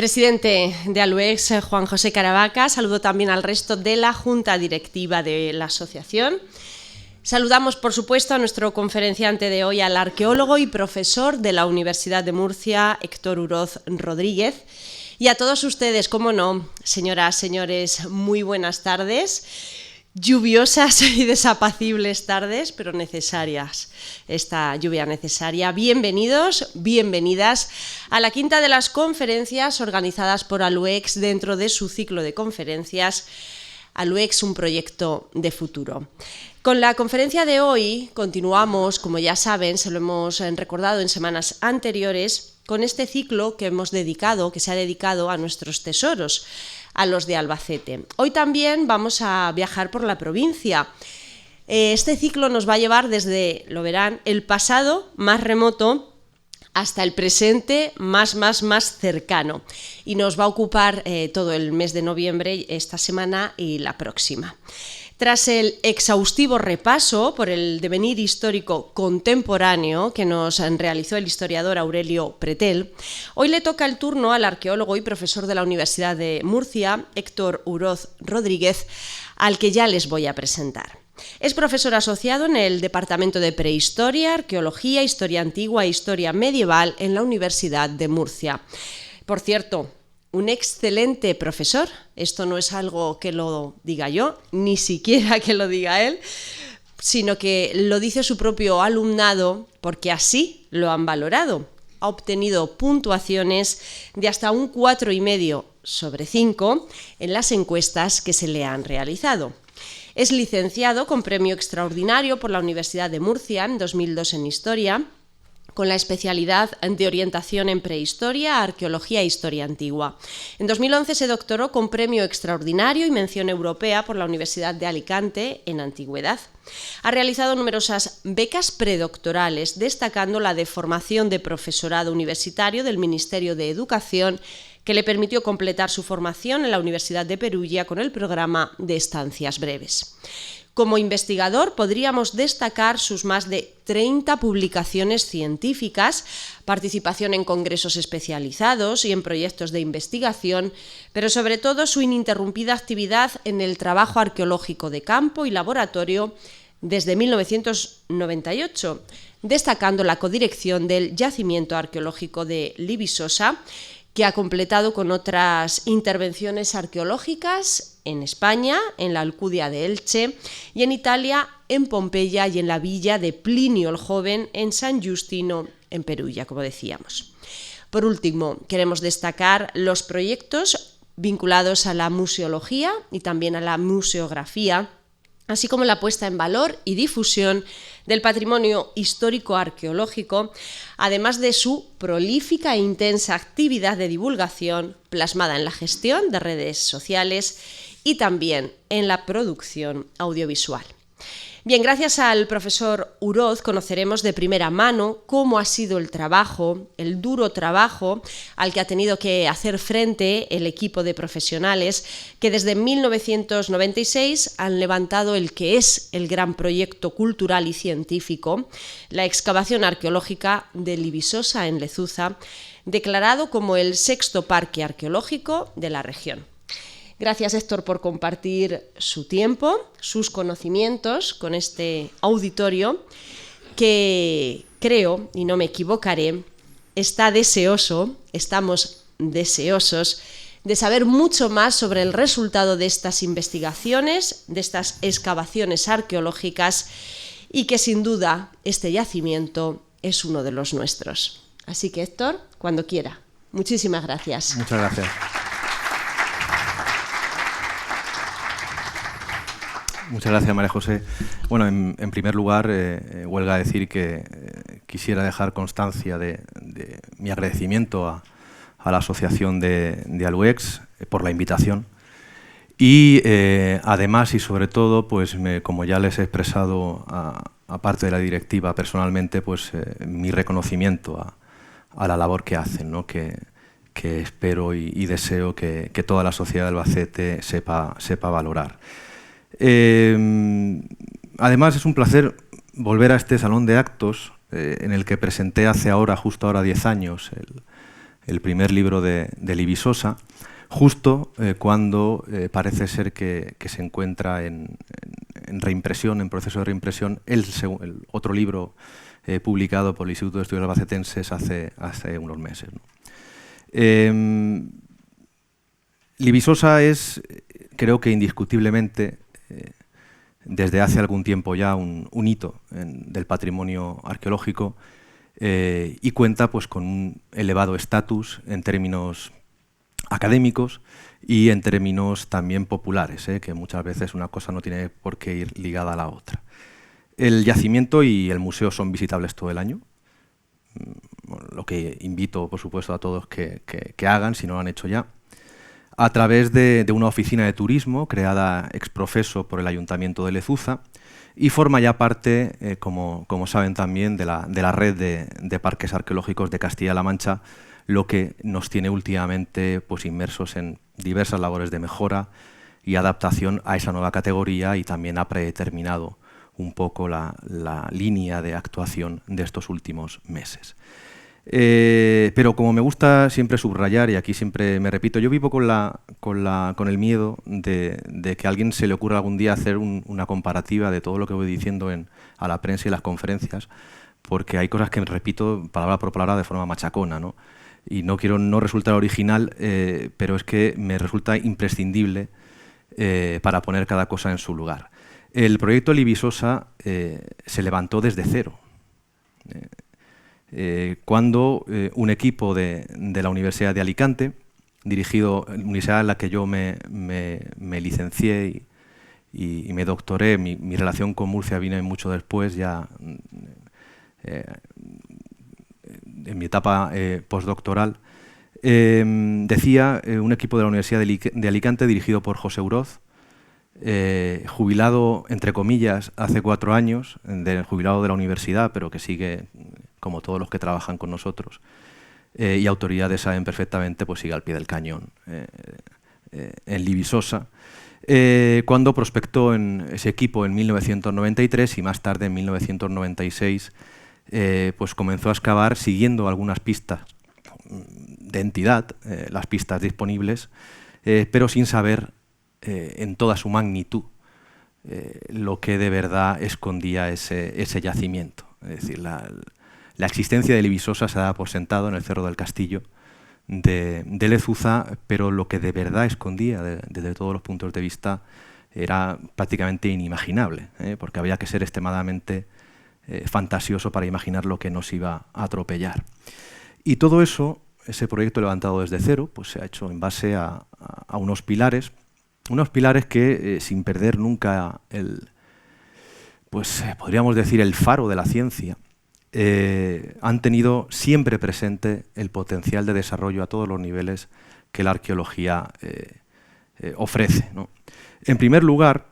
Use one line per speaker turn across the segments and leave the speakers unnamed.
Presidente de ALUEX, Juan José Caravaca. Saludo también al resto de la Junta Directiva de la asociación. Saludamos, por supuesto, a nuestro conferenciante de hoy, al arqueólogo y profesor de la Universidad de Murcia, Héctor Uroz Rodríguez. Y a todos ustedes, cómo no, señoras, señores, muy buenas tardes. Lluviosas y desapacibles tardes, pero necesarias, esta lluvia necesaria. Bienvenidos, bienvenidas a la quinta de las conferencias organizadas por ALUEX dentro de su ciclo de conferencias ALUEX, un proyecto de futuro. Con la conferencia de hoy continuamos, como ya saben, se lo hemos recordado en semanas anteriores, con este ciclo que se ha dedicado a nuestros tesoros, a los de Albacete. Hoy también vamos a viajar por la provincia. Este ciclo nos va a llevar desde, lo verán, el pasado más remoto hasta el presente más cercano. Y nos va a ocupar todo el mes de noviembre, esta semana y la próxima. Tras el exhaustivo repaso por el devenir histórico contemporáneo que nos realizó el historiador Aurelio Pretel, hoy le toca el turno al arqueólogo y profesor de la Universidad de Murcia, Héctor Uroz Rodríguez, al que ya les voy a presentar. Es profesor asociado en el Departamento de Prehistoria, Arqueología, Historia Antigua e Historia Medieval en la Universidad de Murcia. Por cierto, un excelente profesor, esto no es algo que lo diga yo, ni siquiera que lo diga él, sino que lo dice su propio alumnado porque así lo han valorado. Ha obtenido puntuaciones de hasta un 4,5 sobre 5 en las encuestas que se le han realizado. Es licenciado con premio extraordinario por la Universidad de Murcia en 2002 en Historia, con la especialidad de orientación en prehistoria, arqueología e historia antigua. En 2011 se doctoró con premio extraordinario y mención europea por la Universidad de Alicante en antigüedad. Ha realizado numerosas becas predoctorales, destacando la de formación de profesorado universitario del Ministerio de Educación, que le permitió completar su formación en la Universidad de Perugia con el programa de estancias breves. Como investigador podríamos destacar sus más de 30 publicaciones científicas, participación en congresos especializados y en proyectos de investigación, pero sobre todo su ininterrumpida actividad en el trabajo arqueológico de campo y laboratorio desde 1998, destacando la codirección del Yacimiento Arqueológico de Libisosa, que ha completado con otras intervenciones arqueológicas en España, en la Alcudia de Elche, y en Italia, en Pompeya y en la villa de Plinio el Joven, en San Justino, en Perugia, como decíamos. Por último, queremos destacar los proyectos vinculados a la museología y también a la museografía, así como la puesta en valor y difusión del patrimonio histórico arqueológico, además de su prolífica e intensa actividad de divulgación plasmada en la gestión de redes sociales y también en la producción audiovisual. Bien, gracias al profesor Uroz conoceremos de primera mano cómo ha sido el trabajo, el duro trabajo al que ha tenido que hacer frente el equipo de profesionales que desde 1996 han levantado el que es el gran proyecto cultural y científico, la excavación arqueológica de Libisosa en Lezuza, declarado como el 6º parque arqueológico de la región. Gracias, Héctor, por compartir su tiempo, sus conocimientos con este auditorio que creo, y no me equivocaré, estamos deseosos de saber mucho más sobre el resultado de estas investigaciones, de estas excavaciones arqueológicas y que sin duda este yacimiento es uno de los nuestros. Así que, Héctor, cuando quiera. Muchísimas gracias.
Muchas gracias. Muchas gracias, María José. Bueno, en primer lugar, huelga decir que quisiera dejar constancia de mi agradecimiento a la asociación de ALUEX por la invitación y además y sobre todo, pues como ya les he expresado a parte de la directiva personalmente, pues mi reconocimiento a la labor que hacen, ¿no? que espero y deseo que toda la sociedad de Albacete sepa valorar. Además es un placer volver a este salón de actos en el que presenté justo ahora 10 años el primer libro de Libisosa, justo cuando parece ser que se encuentra en reimpresión, en proceso de reimpresión, el otro libro publicado por el Instituto de Estudios Albacetenses hace unos meses, ¿no? Libisosa es, creo que indiscutiblemente, desde hace algún tiempo ya, un hito del patrimonio arqueológico, y cuenta pues, con un elevado estatus en términos académicos y en términos también populares, que muchas veces una cosa no tiene por qué ir ligada a la otra. El yacimiento y el museo son visitables todo el año, lo que invito, por supuesto, a todos que hagan, si no lo han hecho ya, a través de una oficina de turismo creada ex professo por el Ayuntamiento de Lezuza, y forma ya parte, como saben también, de la red de parques arqueológicos de Castilla-La Mancha, lo que nos tiene últimamente pues, inmersos en diversas labores de mejora y adaptación a esa nueva categoría, y también ha predeterminado un poco la línea de actuación de estos últimos meses. Pero como me gusta siempre subrayar, y aquí siempre me repito, yo vivo con el miedo de que a alguien se le ocurra algún día hacer una comparativa de todo lo que voy diciendo a la prensa y las conferencias, porque hay cosas que me repito palabra por palabra de forma machacona, ¿no? Y no quiero no resultar original, pero es que me resulta imprescindible para poner cada cosa en su lugar. El proyecto Libisosa se levantó desde cero. Cuando un equipo de la Universidad de Alicante, universidad en la que yo me licencié y me doctoré, mi relación con Murcia vino mucho después, ya en mi etapa postdoctoral, decía un equipo de la Universidad de Alicante dirigido por José Uroz, jubilado, entre comillas, hace 4 años, jubilado de la universidad, pero que sigue, como todos los que trabajan con nosotros, y autoridades saben perfectamente, pues sigue al pie del cañón en Libisosa, cuando prospectó en ese equipo en 1993 y más tarde en 1996 pues comenzó a excavar siguiendo algunas pistas de entidad, las pistas disponibles, pero sin saber en toda su magnitud lo que de verdad escondía ese yacimiento. Es decir, la existencia de Libisosa se da por sentado en el Cerro del Castillo de Lezuza, pero lo que de verdad escondía desde todos los puntos de vista era prácticamente inimaginable, porque había que ser extremadamente fantasioso para imaginar lo que nos iba a atropellar. Y todo eso, ese proyecto levantado desde cero, pues se ha hecho en base a unos pilares que sin perder nunca podríamos decir el faro de la ciencia, han tenido siempre presente el potencial de desarrollo a todos los niveles que la arqueología ofrece, ¿no? En primer lugar,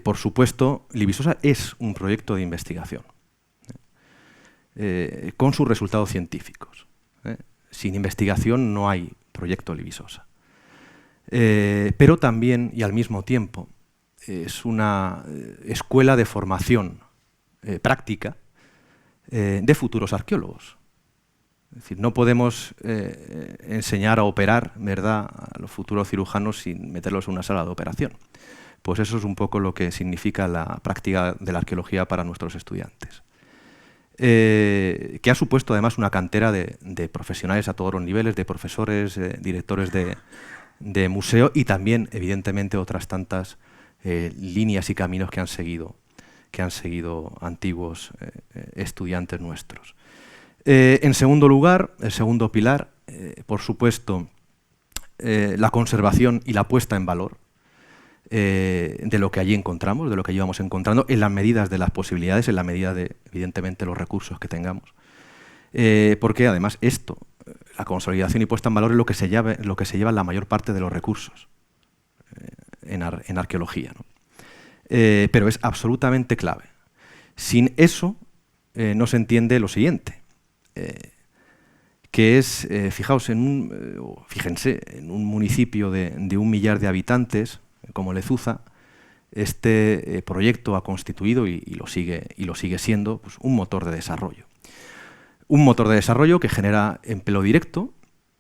por supuesto, Libisosa es un proyecto de investigación, con sus resultados científicos. Sin investigación no hay proyecto Libisosa. Pero también, y al mismo tiempo, es una escuela de formación práctica de futuros arqueólogos. Es decir, no podemos enseñar a operar, ¿verdad?, a los futuros cirujanos sin meterlos en una sala de operación. Pues eso es un poco lo que significa la práctica de la arqueología para nuestros estudiantes. Que ha supuesto además una cantera de profesionales a todos los niveles, de profesores, directores de museo, y también, evidentemente, otras tantas líneas y caminos que han seguido antiguos estudiantes nuestros. En segundo lugar, el segundo pilar, por supuesto, la conservación y la puesta en valor de lo que allí encontramos, de lo que llevamos encontrando, en las medidas de las posibilidades, en la medida de, evidentemente, los recursos que tengamos. Porque además esto, la consolidación y puesta en valor, es lo que se lleva la mayor parte de los recursos en arqueología, ¿no? Pero es absolutamente clave. Sin eso no se entiende lo siguiente, que es, fíjense, en un municipio de 1 millar de habitantes como Lezuza, este proyecto ha constituido y lo sigue siendo, pues, un motor de desarrollo. un motor de desarrollo que genera empleo directo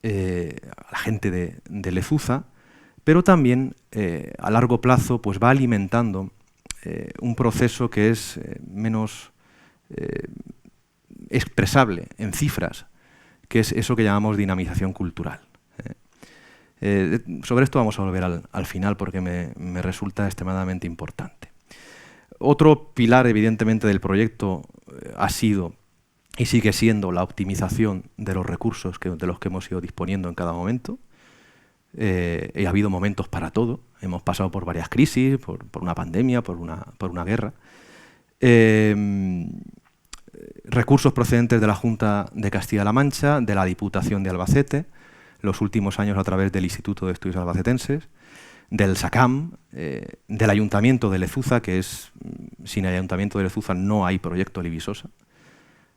a la gente de Lezuza, pero también a largo plazo pues, va alimentando un proceso que es menos expresable en cifras, que es eso que llamamos dinamización cultural. Sobre esto vamos a volver al final porque me resulta extremadamente importante. Otro pilar, evidentemente, del proyecto ha sido y sigue siendo la optimización de los recursos de los que hemos ido disponiendo en cada momento. Ha habido momentos para todo. Hemos pasado por varias crisis, por una pandemia, por una guerra. Recursos procedentes de la Junta de Castilla-La Mancha, de la Diputación de Albacete, los últimos años a través del Instituto de Estudios Albacetenses, del SACAM, del Ayuntamiento de Lezuza, que es, sin el Ayuntamiento de Lezuza no hay proyecto Libisosa,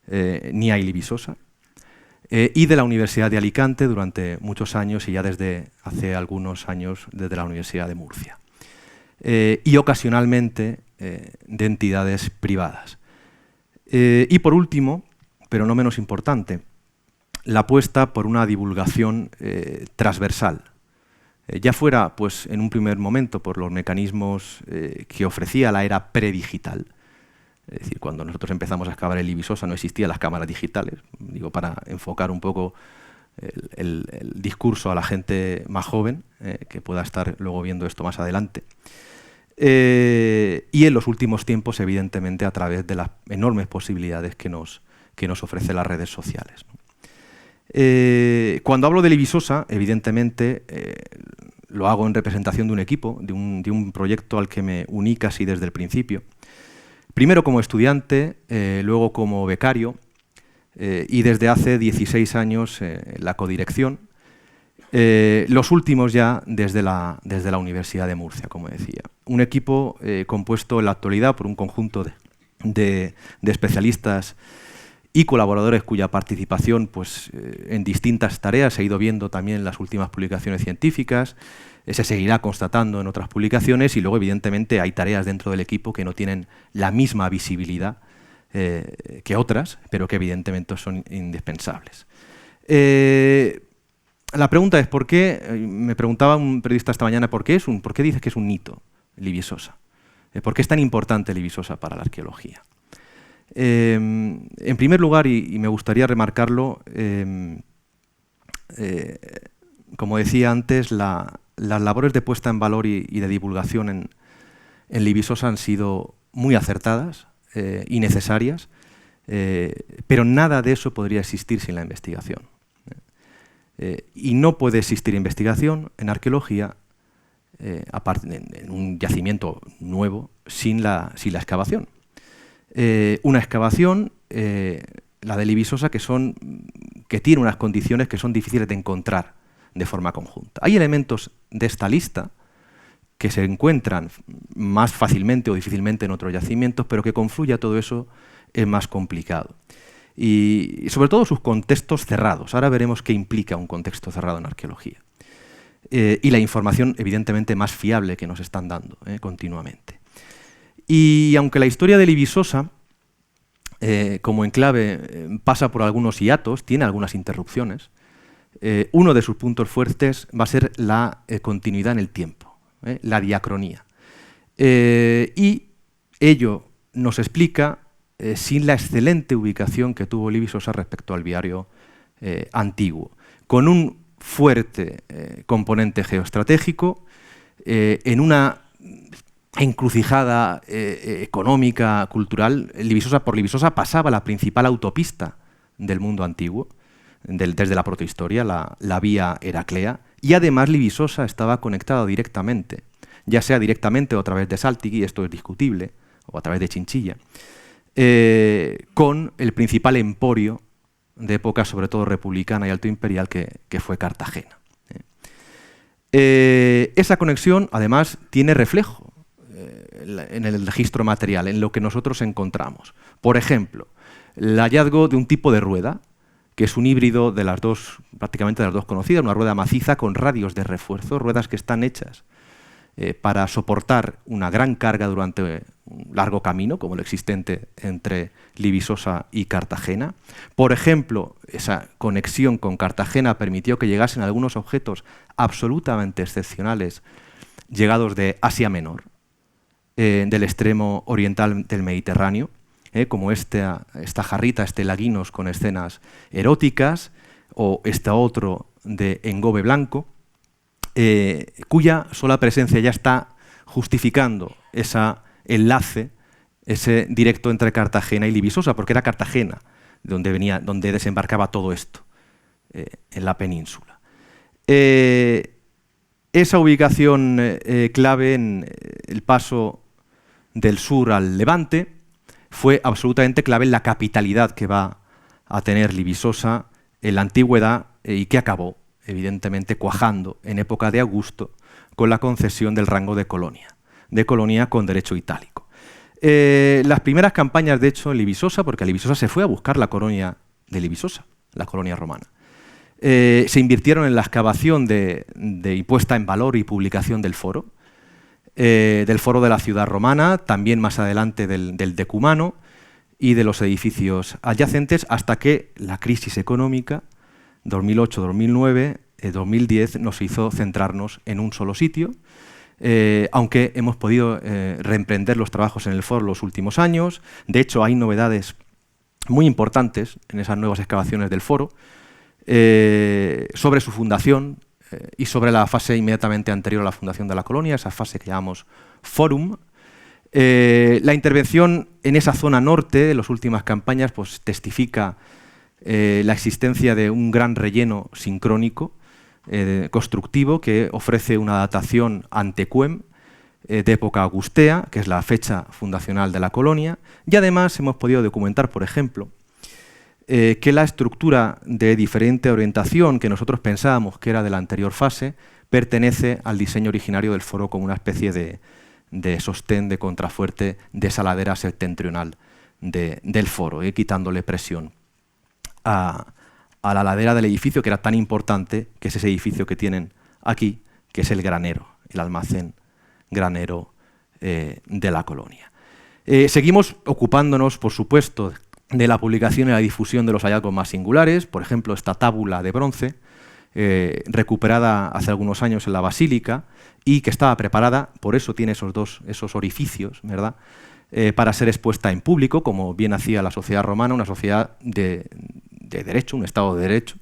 ni hay Libisosa, y de la Universidad de Alicante durante muchos años y ya desde hace algunos años desde la Universidad de Murcia. Y ocasionalmente de entidades privadas. Y por último, pero no menos importante, la apuesta por una divulgación transversal. Ya fuera, pues, en un primer momento, por los mecanismos que ofrecía la era predigital. Es decir, cuando nosotros empezamos a excavar el Libisosa no existían las cámaras digitales, digo, para enfocar un poco el discurso a la gente más joven, que pueda estar luego viendo esto más adelante. Y en los últimos tiempos, evidentemente, a través de las enormes posibilidades que nos ofrecen las redes sociales. Cuando hablo de Libisosa, evidentemente, lo hago en representación de un equipo, de un proyecto al que me uní casi desde el principio. Primero como estudiante, luego como becario y desde hace 16 años la codirección. Los últimos ya desde la Universidad de Murcia, como decía. Un equipo compuesto en la actualidad por un conjunto de especialistas y colaboradores cuya participación pues, en distintas tareas se ha ido viendo también en las últimas publicaciones científicas, se seguirá constatando en otras publicaciones y luego evidentemente hay tareas dentro del equipo que no tienen la misma visibilidad que otras, pero que evidentemente son indispensables. La pregunta es ¿por qué? Me preguntaba un periodista esta mañana ¿por qué dices que es un hito Libisosa? ¿Por qué es tan importante Libisosa para la arqueología? En primer lugar, y me gustaría remarcarlo, como decía antes, las labores de puesta en valor y de divulgación en Libisosa han sido muy acertadas y necesarias, pero nada de eso podría existir sin la investigación. Y no puede existir investigación en arqueología, en un yacimiento nuevo, sin la excavación. Una excavación, la de Libisosa, que tiene unas condiciones que son difíciles de encontrar de forma conjunta. Hay elementos de esta lista que se encuentran más fácilmente o difícilmente en otros yacimientos, pero que confluya todo eso es más complicado. Y sobre todo sus contextos cerrados. Ahora veremos qué implica un contexto cerrado en arqueología. Y la información, evidentemente, más fiable que nos están dando continuamente. Y aunque la historia de Libisosa, como enclave, pasa por algunos hiatos, tiene algunas interrupciones, uno de sus puntos fuertes va a ser la continuidad en el tiempo, la diacronía. Y ello nos explica sin la excelente ubicación que tuvo Libisosa respecto al viario antiguo, con un fuerte componente geoestratégico, en una encrucijada económica, cultural. Por Libisosa pasaba la principal autopista del mundo antiguo, desde la protohistoria, la vía Heraclea, y además Libisosa estaba conectada directamente, ya sea directamente o a través de Saltigi, esto es discutible, o a través de Chinchilla, con el principal emporio de época, sobre todo republicana y alto imperial, que fue Cartagena. Esa conexión, además, tiene reflejo en el registro material, en lo que nosotros encontramos. Por ejemplo, el hallazgo de un tipo de rueda, que es un híbrido de las dos, prácticamente de las dos conocidas, una rueda maciza con radios de refuerzo, ruedas que están hechas para soportar una gran carga durante un largo camino, como el existente entre Libisosa y Cartagena. Por ejemplo, esa conexión con Cartagena permitió que llegasen algunos objetos absolutamente excepcionales llegados de Asia Menor, del extremo oriental del Mediterráneo, como esta jarrita, este laguinos con escenas eróticas, o este otro de engobe blanco, cuya sola presencia ya está justificando ese enlace, ese directo entre Cartagena y Libisosa, porque era Cartagena donde desembarcaba todo esto, en la península. Esa ubicación clave en el paso del sur al Levante fue absolutamente clave en la capitalidad que va a tener Libisosa en la antigüedad y que acabó, evidentemente, cuajando en época de Augusto con la concesión del rango de colonia con derecho itálico. Las primeras campañas, de hecho, en Libisosa, porque a Libisosa se fue a buscar la colonia de Libisosa, la colonia romana, se invirtieron en la excavación y puesta en valor y publicación del foro de la ciudad romana, también más adelante del decumano y de los edificios adyacentes, hasta que la crisis económica 2008, 2009, 2010 nos hizo centrarnos en un solo sitio, aunque hemos podido reemprender los trabajos en el foro los últimos años. De hecho, hay novedades muy importantes en esas nuevas excavaciones del foro sobre su fundación y sobre la fase inmediatamente anterior a la fundación de la colonia, esa fase que llamamos Forum. La intervención en esa zona norte, en las últimas campañas, pues testifica la existencia de un gran relleno sincrónico constructivo que ofrece una datación antequem de época augustea, que es la fecha fundacional de la colonia, y además hemos podido documentar, por ejemplo, que la estructura de diferente orientación que nosotros pensábamos que era de la anterior fase pertenece al diseño originario del foro como una especie de sostén, de contrafuerte de esa ladera septentrional del foro, quitándole presión a la ladera del edificio, que era tan importante, que es ese edificio que tienen aquí, que es el granero, el almacén granero de la colonia. Seguimos ocupándonos, por supuesto, de la publicación y la difusión de los hallazgos más singulares, por ejemplo, esta tábula de bronce, recuperada hace algunos años en la Basílica y que estaba preparada, por eso tiene esos orificios, ¿verdad?, para ser expuesta en público, como bien hacía la sociedad romana, una sociedad de derecho, un Estado de derecho,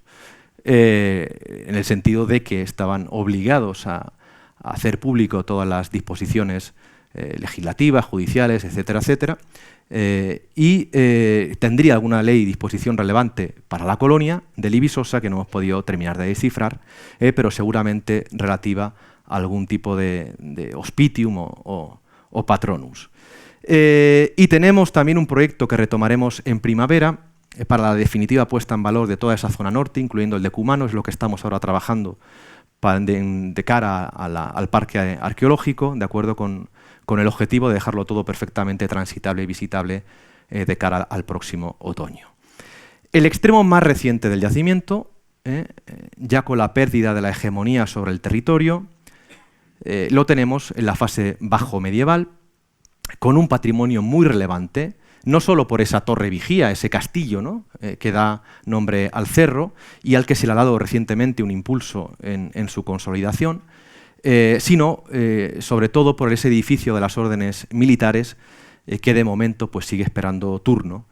en el sentido de que estaban obligados a hacer público todas las disposiciones legislativas, judiciales, etcétera, etcétera, y tendría alguna ley y disposición relevante para la colonia de Libisosa que no hemos podido terminar de descifrar, pero seguramente relativa a algún tipo de hospitium o patronus. Y tenemos también un proyecto que retomaremos en primavera para la definitiva puesta en valor de toda esa zona norte, incluyendo el decumano, es lo que estamos ahora trabajando de cara al parque arqueológico, de acuerdo con el objetivo de dejarlo todo perfectamente transitable y visitable de cara al próximo otoño. El extremo más reciente del yacimiento, ya con la pérdida de la hegemonía sobre el territorio, lo tenemos en la fase bajo medieval, con un patrimonio muy relevante, no solo por esa torre vigía, ese castillo, ¿no?, que da nombre al cerro y al que se le ha dado recientemente un impulso en su consolidación, sino sobre todo por ese edificio de las órdenes militares que de momento pues, sigue esperando turno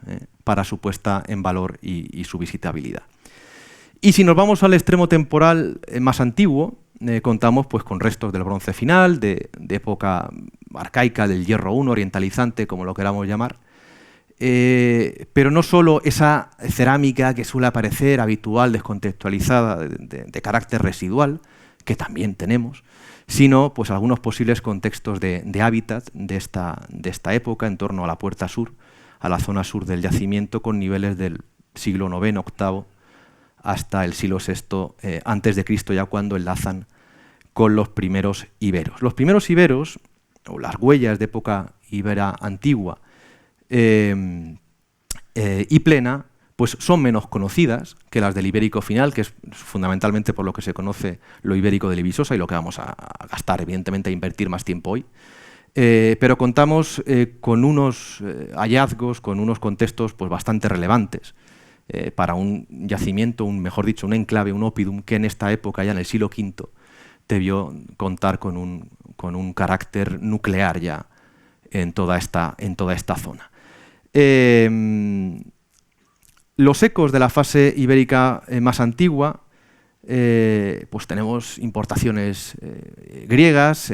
para su puesta en valor y su visitabilidad. Y si nos vamos al extremo temporal más antiguo, contamos pues, con restos del bronce final, de época arcaica, del hierro I, orientalizante, como lo queramos llamar, pero no solo esa cerámica que suele aparecer habitual, descontextualizada, de carácter residual, que también tenemos, sino pues, algunos posibles contextos de hábitat de esta época en torno a la puerta sur, a la zona sur del yacimiento, con niveles del siglo IX, VIII, hasta el siglo VI antes de Cristo, ya cuando enlazan con los primeros iberos. Los primeros iberos, o las huellas de época ibera antigua y plena, pues son menos conocidas que las del Ibérico final, que es fundamentalmente por lo que se conoce lo ibérico de Libisosa y lo que vamos a gastar, evidentemente, a invertir más tiempo hoy. Pero contamos con unos hallazgos, con unos contextos pues, bastante relevantes para un yacimiento, mejor dicho, un enclave, un oppidum, que en esta época, ya en el siglo V, debió contar con un carácter nuclear ya en toda esta zona. Los ecos de la fase ibérica más antigua, pues tenemos importaciones griegas,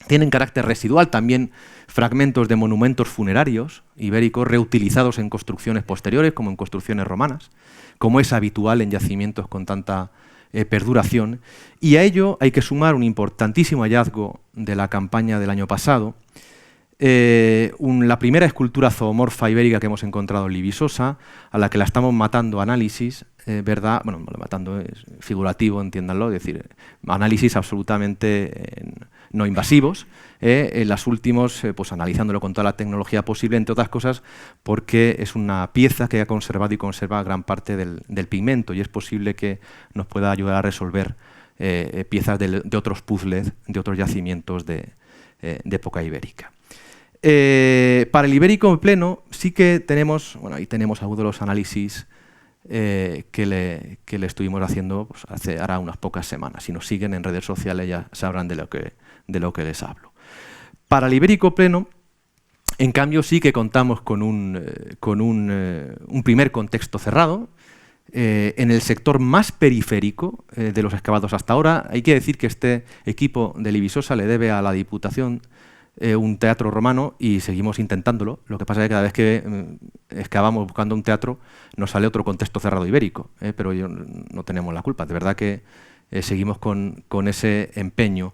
tienen carácter residual, también fragmentos de monumentos funerarios ibéricos reutilizados en construcciones posteriores, como en construcciones romanas, como es habitual en yacimientos con tanta perduración. Y a ello hay que sumar un importantísimo hallazgo de la campaña del año pasado, la primera escultura zoomorfa ibérica que hemos encontrado en Libisosa, a la que la estamos matando a análisis, ¿verdad? Bueno, matando es figurativo, entiéndanlo, es decir, análisis absolutamente no invasivos, en las últimos, pues analizándolo con toda la tecnología posible, entre otras cosas, porque es una pieza que ha conservado y conserva gran parte del pigmento, y es posible que nos pueda ayudar a resolver piezas de otros puzzles, de otros yacimientos de época ibérica. Para el ibérico en pleno sí que tenemos, bueno, ahí tenemos algunos de los análisis que le estuvimos haciendo pues, hará unas pocas semanas. Si nos siguen en redes sociales ya sabrán de lo que les hablo. Para el ibérico pleno, en cambio, sí que contamos con un primer contexto cerrado, en el sector más periférico de los excavados hasta ahora. Hay que decir que este equipo de Libisosa le debe a la Diputación un teatro romano y seguimos intentándolo. Lo que pasa es que cada vez que excavamos buscando un teatro nos sale otro contexto cerrado ibérico, pero no tenemos la culpa. De verdad que seguimos con ese empeño,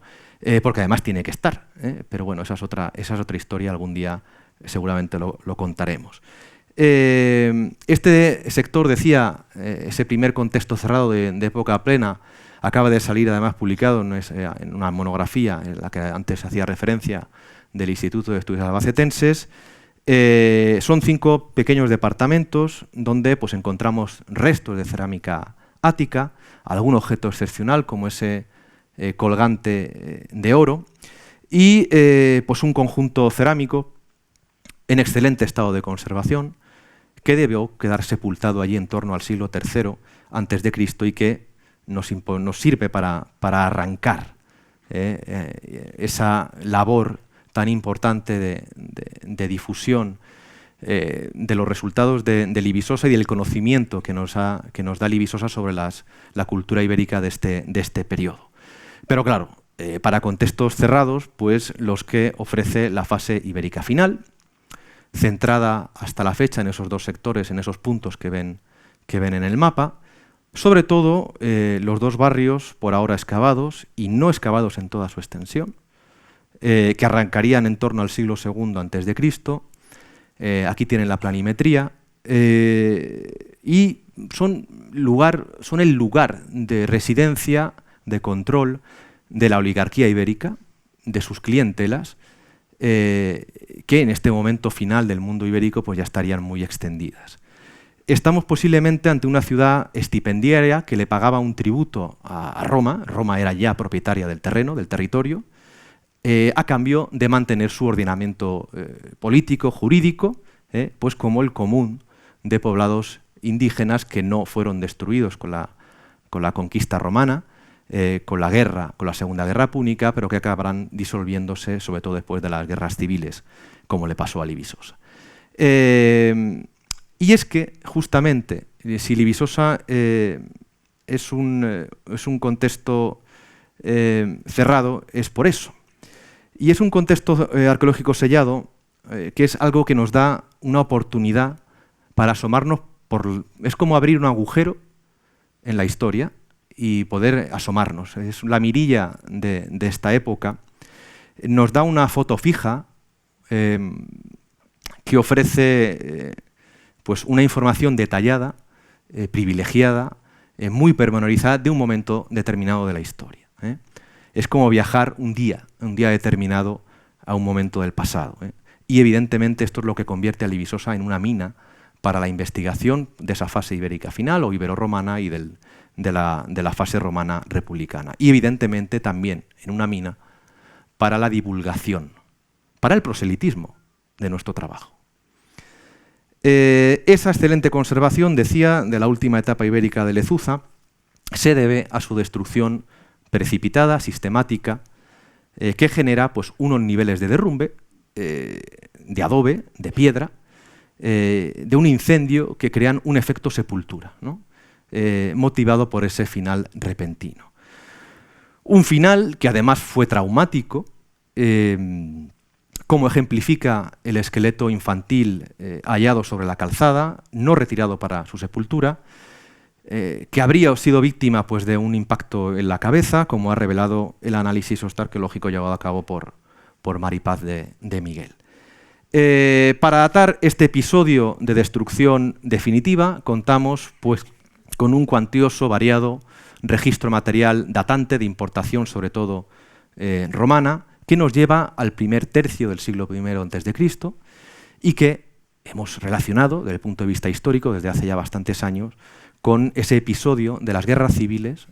porque además tiene que estar, pero bueno, esa es otra historia, algún día seguramente lo contaremos. Este sector, decía, ese primer contexto cerrado de época plena, acaba de salir además publicado en una monografía en la que antes hacía referencia del Instituto de Estudios Albacetenses. Son 5 pequeños departamentos donde pues, encontramos restos de cerámica ática, algún objeto excepcional como ese colgante de oro y pues un conjunto cerámico en excelente estado de conservación que debió quedar sepultado allí en torno al siglo III a.C. y que nos sirve para arrancar esa labor tan importante de difusión de los resultados de Libisosa y del conocimiento que nos da Libisosa sobre la cultura ibérica de este periodo. Pero claro, para contextos cerrados, pues los que ofrece la fase ibérica final, centrada hasta la fecha en esos 2 sectores, en esos puntos que ven en el mapa, sobre todo los 2 barrios por ahora excavados y no excavados en toda su extensión, que arrancarían en torno al siglo II a.C. Aquí tienen la planimetría y son el lugar de residencia, de control de la oligarquía ibérica, de sus clientelas, que en este momento final del mundo ibérico pues ya estarían muy extendidas. Estamos posiblemente ante una ciudad estipendiaria que le pagaba un tributo a Roma. Roma era ya propietaria del terreno, del territorio, a cambio de mantener su ordenamiento político, jurídico, pues como el común de poblados indígenas que no fueron destruidos con la conquista romana, con la Segunda Guerra Púnica, pero que acabarán disolviéndose, sobre todo después de las guerras civiles, como le pasó a Libisosa. Y es que, justamente, si Libisosa es un contexto cerrado, es por eso. Y es un contexto arqueológico sellado, que es algo que nos da una oportunidad para asomarnos es como abrir un agujero en la historia y poder asomarnos. Es la mirilla de esta época. Nos da una foto fija que ofrece pues una información detallada, privilegiada, muy pormenorizada de un momento determinado de la historia. Es como viajar un día determinado a un momento del pasado. Y evidentemente esto es lo que convierte a Libisosa en una mina para la investigación de esa fase ibérica final o ibero-romana y de la fase romana republicana. Y evidentemente también en una mina para la divulgación, para el proselitismo de nuestro trabajo. Esa excelente conservación, decía, de la última etapa ibérica de Lezuza, se debe a su destrucción precipitada, sistemática, que genera pues, unos niveles de derrumbe, de adobe, de piedra, de un incendio que crean un efecto sepultura, ¿no? Motivado por ese final repentino. Un final que además fue traumático, como ejemplifica el esqueleto infantil hallado sobre la calzada, no retirado para su sepultura, que habría sido víctima pues, de un impacto en la cabeza, como ha revelado el análisis osteoarqueológico llevado a cabo por Maripaz de Miguel. Para datar este episodio de destrucción definitiva, contamos pues, con un cuantioso, variado registro material datante de importación, sobre todo romana, que nos lleva al primer tercio del siglo I a.C. y que hemos relacionado, desde el punto de vista histórico, desde hace ya bastantes años, con ese episodio de las guerras civiles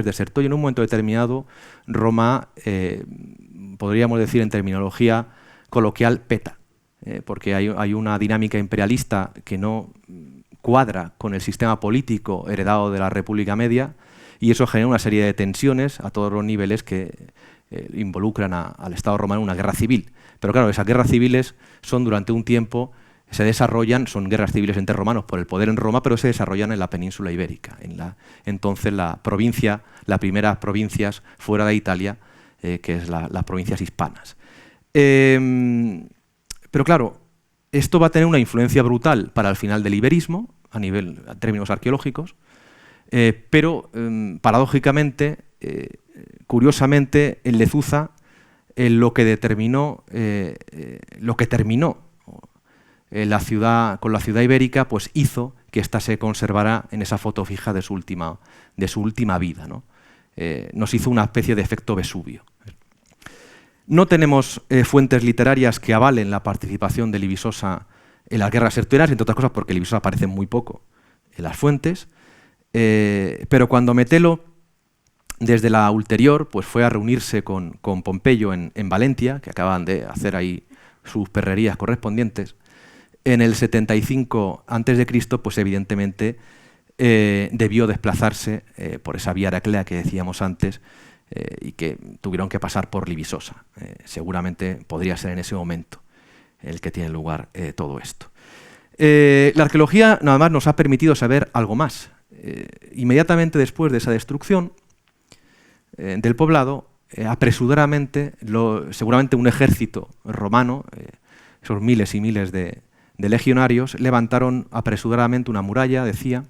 desertó y en un momento determinado Roma, podríamos decir en terminología coloquial, peta, porque hay una dinámica imperialista que no cuadra con el sistema político heredado de la República Media y eso genera una serie de tensiones a todos los niveles que involucran al Estado romano en una guerra civil. Pero claro, esas guerras civiles son durante un tiempo, se desarrollan, son guerras civiles entre romanos por el poder en Roma, pero se desarrollan en la península ibérica, entonces las primeras provincias fuera de Italia, que es las provincias hispanas. Pero claro, esto va a tener una influencia brutal para el final del iberismo, a términos arqueológicos, pero paradójicamente, curiosamente, en Lezuza lo que terminó la ciudad ibérica, pues hizo que ésta se conservara en esa foto fija de su última vida, ¿no? Nos hizo una especie de efecto Vesubio. No tenemos fuentes literarias que avalen la participación de Libisosa en las guerras sertorianas, entre otras cosas porque Libisosa aparece muy poco en las fuentes, pero cuando Metelo, desde la ulterior, pues fue a reunirse con Pompeyo en Valencia, que acaban de hacer ahí sus perrerías correspondientes, en el 75 a.C., pues evidentemente debió desplazarse por esa vía Heraclea que decíamos antes y que tuvieron que pasar por Libisosa. Seguramente podría ser en ese momento el que tiene lugar todo esto. La arqueología nada más nos ha permitido saber algo más. Inmediatamente después de esa destrucción del poblado, apresuradamente, seguramente un ejército romano, esos miles y miles de legionarios, levantaron apresuradamente una muralla, decía,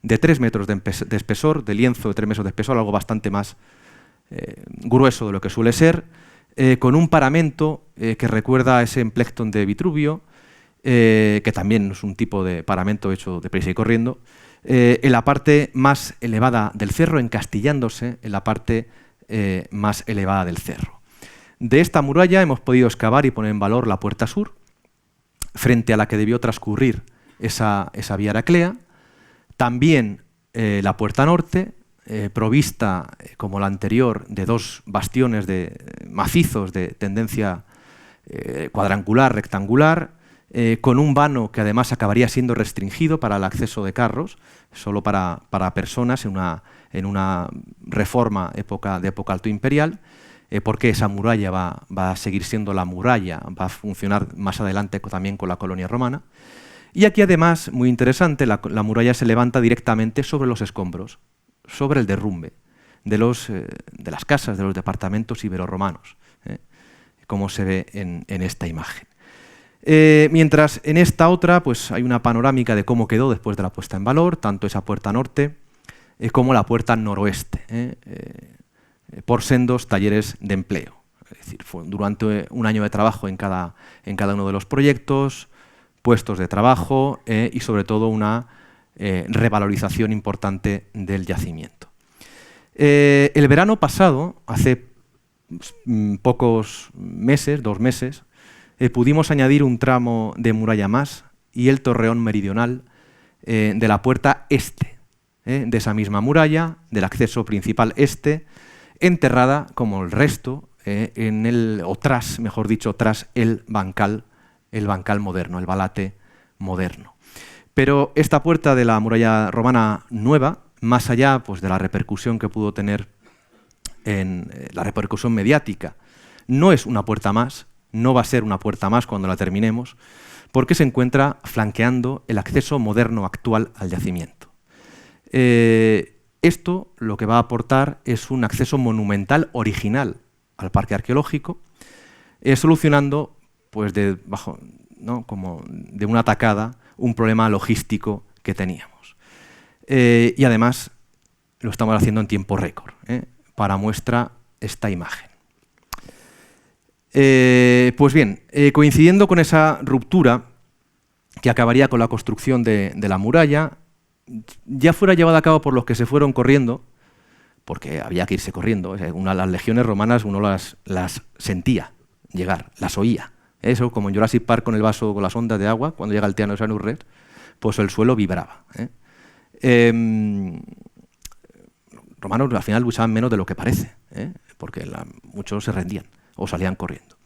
de 3 metros de espesor, de lienzo de 3 metros de espesor, algo bastante más grueso de lo que suele ser, con un paramento que recuerda a ese emplectón de Vitruvio, que también es un tipo de paramento hecho deprisa y corriendo, en la parte más elevada del cerro, encastillándose en la parte más elevada del cerro. De esta muralla hemos podido excavar y poner en valor la puerta sur, frente a la que debió transcurrir esa vía Heraclea, también la puerta norte, provista, como la anterior, de 2 bastiones macizos de tendencia cuadrangular, rectangular, con un vano que además acabaría siendo restringido para el acceso de carros, solo para personas en una reforma de época alto imperial, porque esa muralla va a seguir siendo la muralla, va a funcionar más adelante también con la colonia romana. Y aquí además, muy interesante, la muralla se levanta directamente sobre los escombros, sobre el derrumbe de las casas, de los departamentos iberorromanos, como se ve en esta imagen. Mientras en esta otra pues hay una panorámica de cómo quedó después de la puesta en valor, tanto esa puerta norte como la puerta noroeste, por sendos talleres de empleo. Es decir, fue durante un año de trabajo en cada uno de los proyectos, puestos de trabajo y sobre todo una revalorización importante del yacimiento. El verano pasado, hace pocos meses, 2 meses, pudimos añadir un tramo de muralla más y el torreón meridional de la puerta este, de esa misma muralla, del acceso principal este, enterrada como el resto, tras, mejor dicho, tras el bancal moderno, el balate moderno. Pero esta puerta de la muralla romana nueva, más allá pues, de la repercusión que pudo tener en la repercusión mediática, no es una puerta más, no va a ser una puerta más cuando la terminemos, porque se encuentra flanqueando el acceso moderno actual al yacimiento. Esto lo que va a aportar es un acceso monumental original al parque arqueológico, solucionando pues, como de una tacada un problema logístico que teníamos. Y además lo estamos haciendo en tiempo récord, para muestra esta imagen. Pues bien, coincidiendo con esa ruptura que acabaría con la construcción de la muralla, ya fuera llevada a cabo por los que se fueron corriendo, porque había que irse corriendo, las legiones romanas uno las sentía llegar, las oía. Eso, como en Jurassic Park con el vaso, con las ondas de agua, cuando llega el Tyrannosaurus Rex, pues el suelo vibraba. Romanos al final usaban menos de lo que parece, porque muchos se rendían o salían corriendo.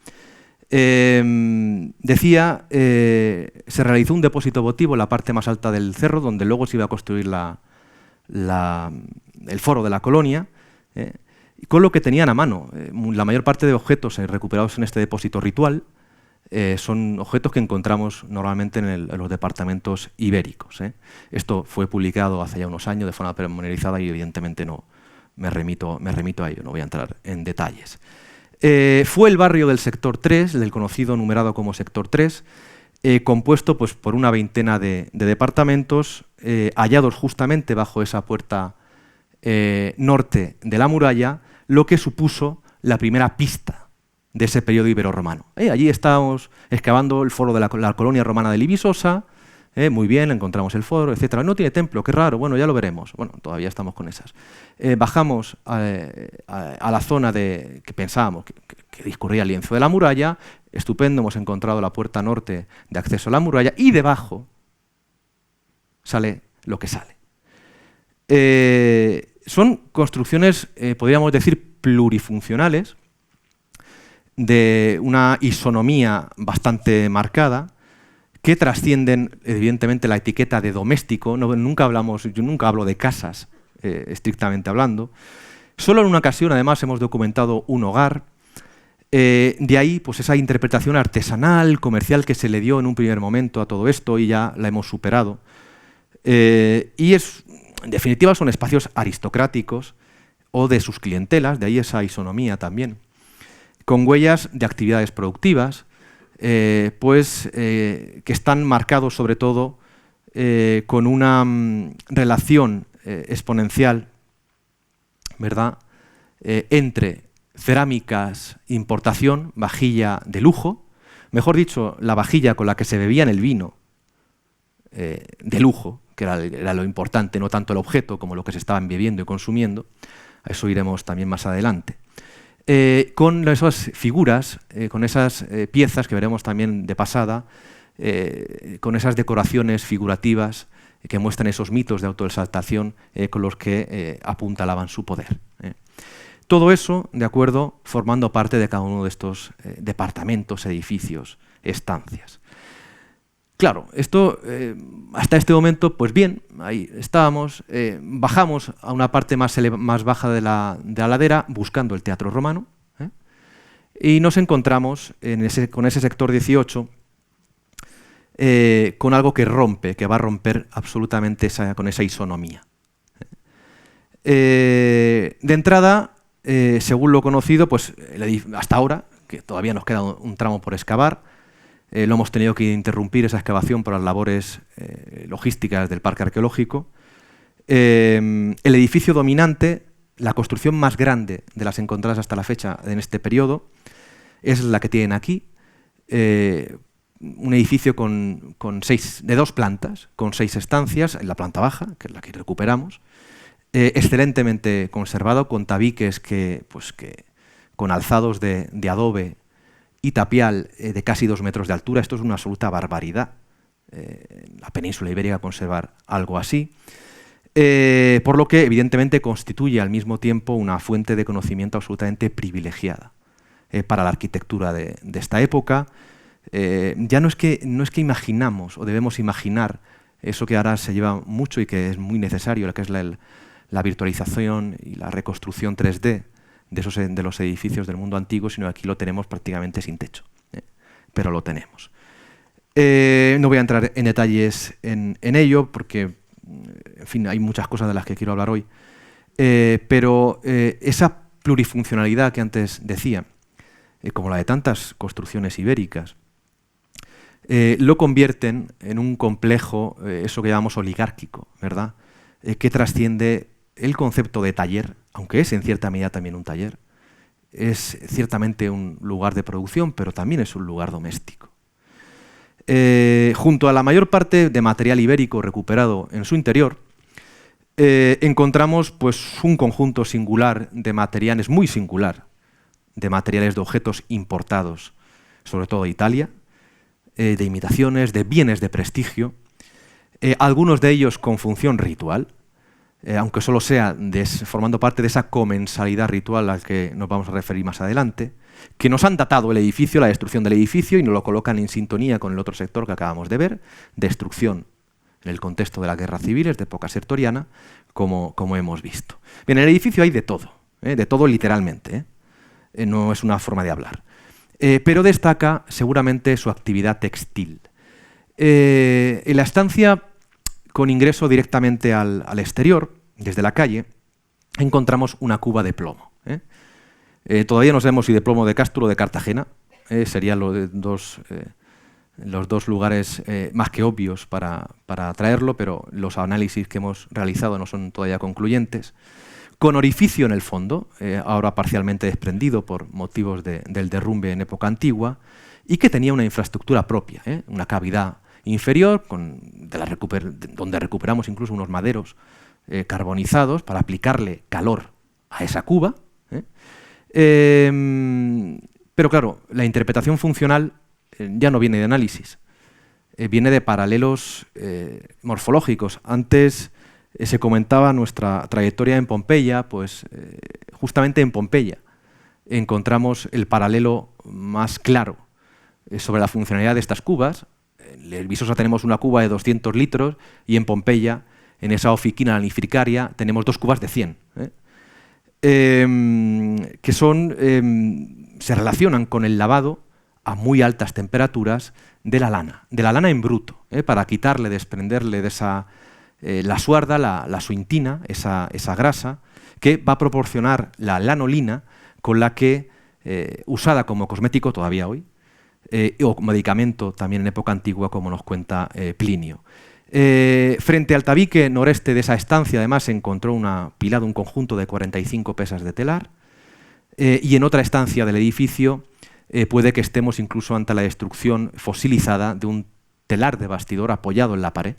Decía, se realizó un depósito votivo en la parte más alta del cerro, donde luego se iba a construir el foro de la colonia, con lo que tenían a mano. La mayor parte de objetos recuperados en este depósito ritual son objetos que encontramos normalmente en los departamentos ibéricos. Esto fue publicado hace ya unos años de forma pormenorizada y evidentemente no me remito a ello, no voy a entrar en detalles. Fue el barrio del sector 3, del conocido numerado como sector 3, compuesto pues, por una veintena de departamentos hallados justamente bajo esa puerta norte de la muralla, lo que supuso la primera pista de ese periodo ibero-romano. Allí estábamos excavando el foro de la colonia romana de Libisosa, muy bien, encontramos el foro, etc. No tiene templo, qué raro, bueno, ya lo veremos. Bueno, todavía estamos con esas. Bajamos a la zona que pensábamos que discurría el lienzo de la muralla, estupendo, hemos encontrado la puerta norte de acceso a la muralla y debajo sale lo que sale. Son construcciones, podríamos decir, plurifuncionales, de una isonomía bastante marcada, que trascienden, evidentemente, la etiqueta de doméstico. Yo nunca hablo de casas, estrictamente hablando. Solo en una ocasión, además, hemos documentado un hogar. De ahí, pues, esa interpretación artesanal, comercial, que se le dio en un primer momento a todo esto y ya la hemos superado. Y en definitiva, son espacios aristocráticos o de sus clientelas, de ahí esa isonomía también, con huellas de actividades productivas, que están marcados sobre todo con una relación exponencial, ¿verdad?, entre cerámicas, importación, vajilla de lujo, mejor dicho, la vajilla con la que se bebían el vino de lujo, que era lo importante, no tanto el objeto como lo que se estaban bebiendo y consumiendo, a eso iremos también más adelante. Con esas figuras, con esas piezas que veremos también de pasada, con esas decoraciones figurativas que muestran esos mitos de autoexaltación con los que apuntalaban su poder. Todo eso, de acuerdo, formando parte de cada uno de estos departamentos, edificios, estancias. Claro, esto hasta este momento, pues bien, ahí estábamos, bajamos a una parte más baja de la ladera buscando el teatro romano, y nos encontramos con ese sector 18 con algo que va a romper absolutamente con esa isonomía. De entrada, según lo conocido, pues hasta ahora, que todavía nos queda un tramo por excavar, lo hemos tenido que interrumpir esa excavación por las labores logísticas del parque arqueológico. El edificio dominante, la construcción más grande de las encontradas hasta la fecha en este periodo, es la que tienen aquí, un edificio de 2 plantas, con 6 estancias, en la planta baja, que es la que recuperamos, excelentemente conservado, con tabiques con alzados de adobe y tapial de casi 2 metros de altura. Esto es una absoluta barbaridad. la península ibérica conservar algo así, por lo que evidentemente constituye al mismo tiempo una fuente de conocimiento absolutamente privilegiada para la arquitectura de esta época. Ya no es que imaginamos o debemos imaginar eso que ahora se lleva mucho y que es muy necesario, que es la virtualización y la reconstrucción 3D de los edificios del mundo antiguo, sino que aquí lo tenemos prácticamente sin techo, pero lo tenemos. No voy a entrar en detalles en ello porque, en fin, hay muchas cosas de las que quiero hablar hoy, pero esa plurifuncionalidad que antes decía, como la de tantas construcciones ibéricas, lo convierten en un complejo, eso que llamamos oligárquico, ¿verdad? Que trasciende el concepto de taller, aunque es en cierta medida también un taller. Es ciertamente un lugar de producción, pero también es un lugar doméstico. Junto a la mayor parte de material ibérico recuperado en su interior, encontramos pues, un conjunto singular de materiales, muy singular, de materiales de objetos importados, sobre todo de Italia, de imitaciones, de bienes de prestigio, algunos de ellos con función ritual, aunque solo sea formando parte de esa comensalidad ritual a la que nos vamos a referir más adelante, que nos han datado el edificio, la destrucción del edificio, y nos lo colocan en sintonía con el otro sector que acabamos de ver, destrucción en el contexto de las guerras civiles de época sertoriana, como hemos visto. Bien, en el edificio hay de todo literalmente, no es una forma de hablar. Pero destaca seguramente su actividad textil. En la estancia con ingreso directamente al exterior, desde la calle, encontramos una cuba de plomo. Todavía no sabemos si de plomo de Castro o de Cartagena, serían los dos lugares más que obvios para traerlo, pero los análisis que hemos realizado no son todavía concluyentes. Con orificio en el fondo, ahora parcialmente desprendido por motivos del derrumbe en época antigua, y que tenía una infraestructura propia, una cavidad inferior, donde recuperamos incluso unos maderos carbonizados para aplicarle calor a esa cuba. Pero claro, la interpretación funcional ya no viene de análisis, viene de paralelos morfológicos. Antes se comentaba nuestra trayectoria en Pompeya, pues justamente en Pompeya encontramos el paralelo más claro sobre la funcionalidad de estas cubas. En Visosa tenemos una cuba de 200 litros y en Pompeya, en esa oficina lanificaria, tenemos 2 cubas de 100, que se relacionan con el lavado a muy altas temperaturas de la lana en bruto, para quitarle, desprenderle de esa la suarda, la suintina, esa grasa, que va a proporcionar la lanolina con la que, usada como cosmético todavía hoy, o medicamento también en época antigua, como nos cuenta Plinio. Frente al tabique noreste de esa estancia, además, se encontró apilado un conjunto de 45 pesas de telar, y en otra estancia del edificio puede que estemos incluso ante la destrucción fosilizada de un telar de bastidor apoyado en la pared,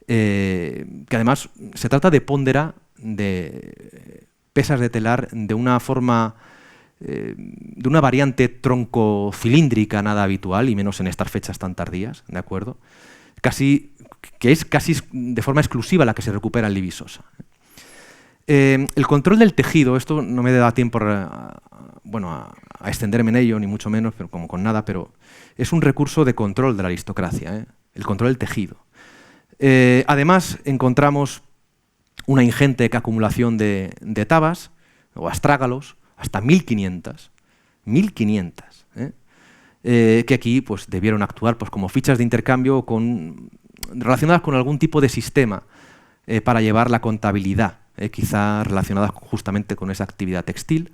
que además se trata de póndera de pesas de telar de una forma, de una variante troncocilíndrica nada habitual, y menos en estas fechas tan tardías, ¿de acuerdo? Que es casi de forma exclusiva la que se recupera en Visosa. El control del tejido, esto no me da tiempo a extenderme en ello, ni mucho menos, pero como con nada, pero es un recurso de control de la aristocracia, el control del tejido. Además, encontramos una ingente acumulación de tabas o astrágalos, hasta 1500, que aquí pues, debieron actuar pues, como fichas de intercambio relacionadas con algún tipo de sistema para llevar la contabilidad, quizá relacionadas justamente con esa actividad textil,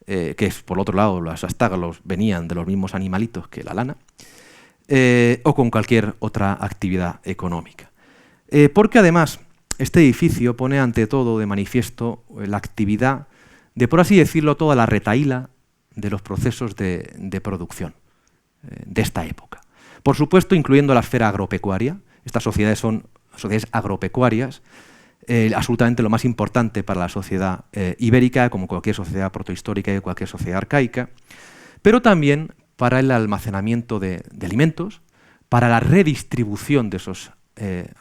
que por otro lado los astrágalos venían de los mismos animalitos que la lana, o con cualquier otra actividad económica. Porque además este edificio pone ante todo de manifiesto la actividad de, por así decirlo, toda la retahíla de los procesos de producción de esta época. Por supuesto, incluyendo la esfera agropecuaria. Estas sociedades son sociedades agropecuarias, absolutamente lo más importante para la sociedad ibérica, como cualquier sociedad protohistórica y cualquier sociedad arcaica, pero también para el almacenamiento de alimentos, para la redistribución de esos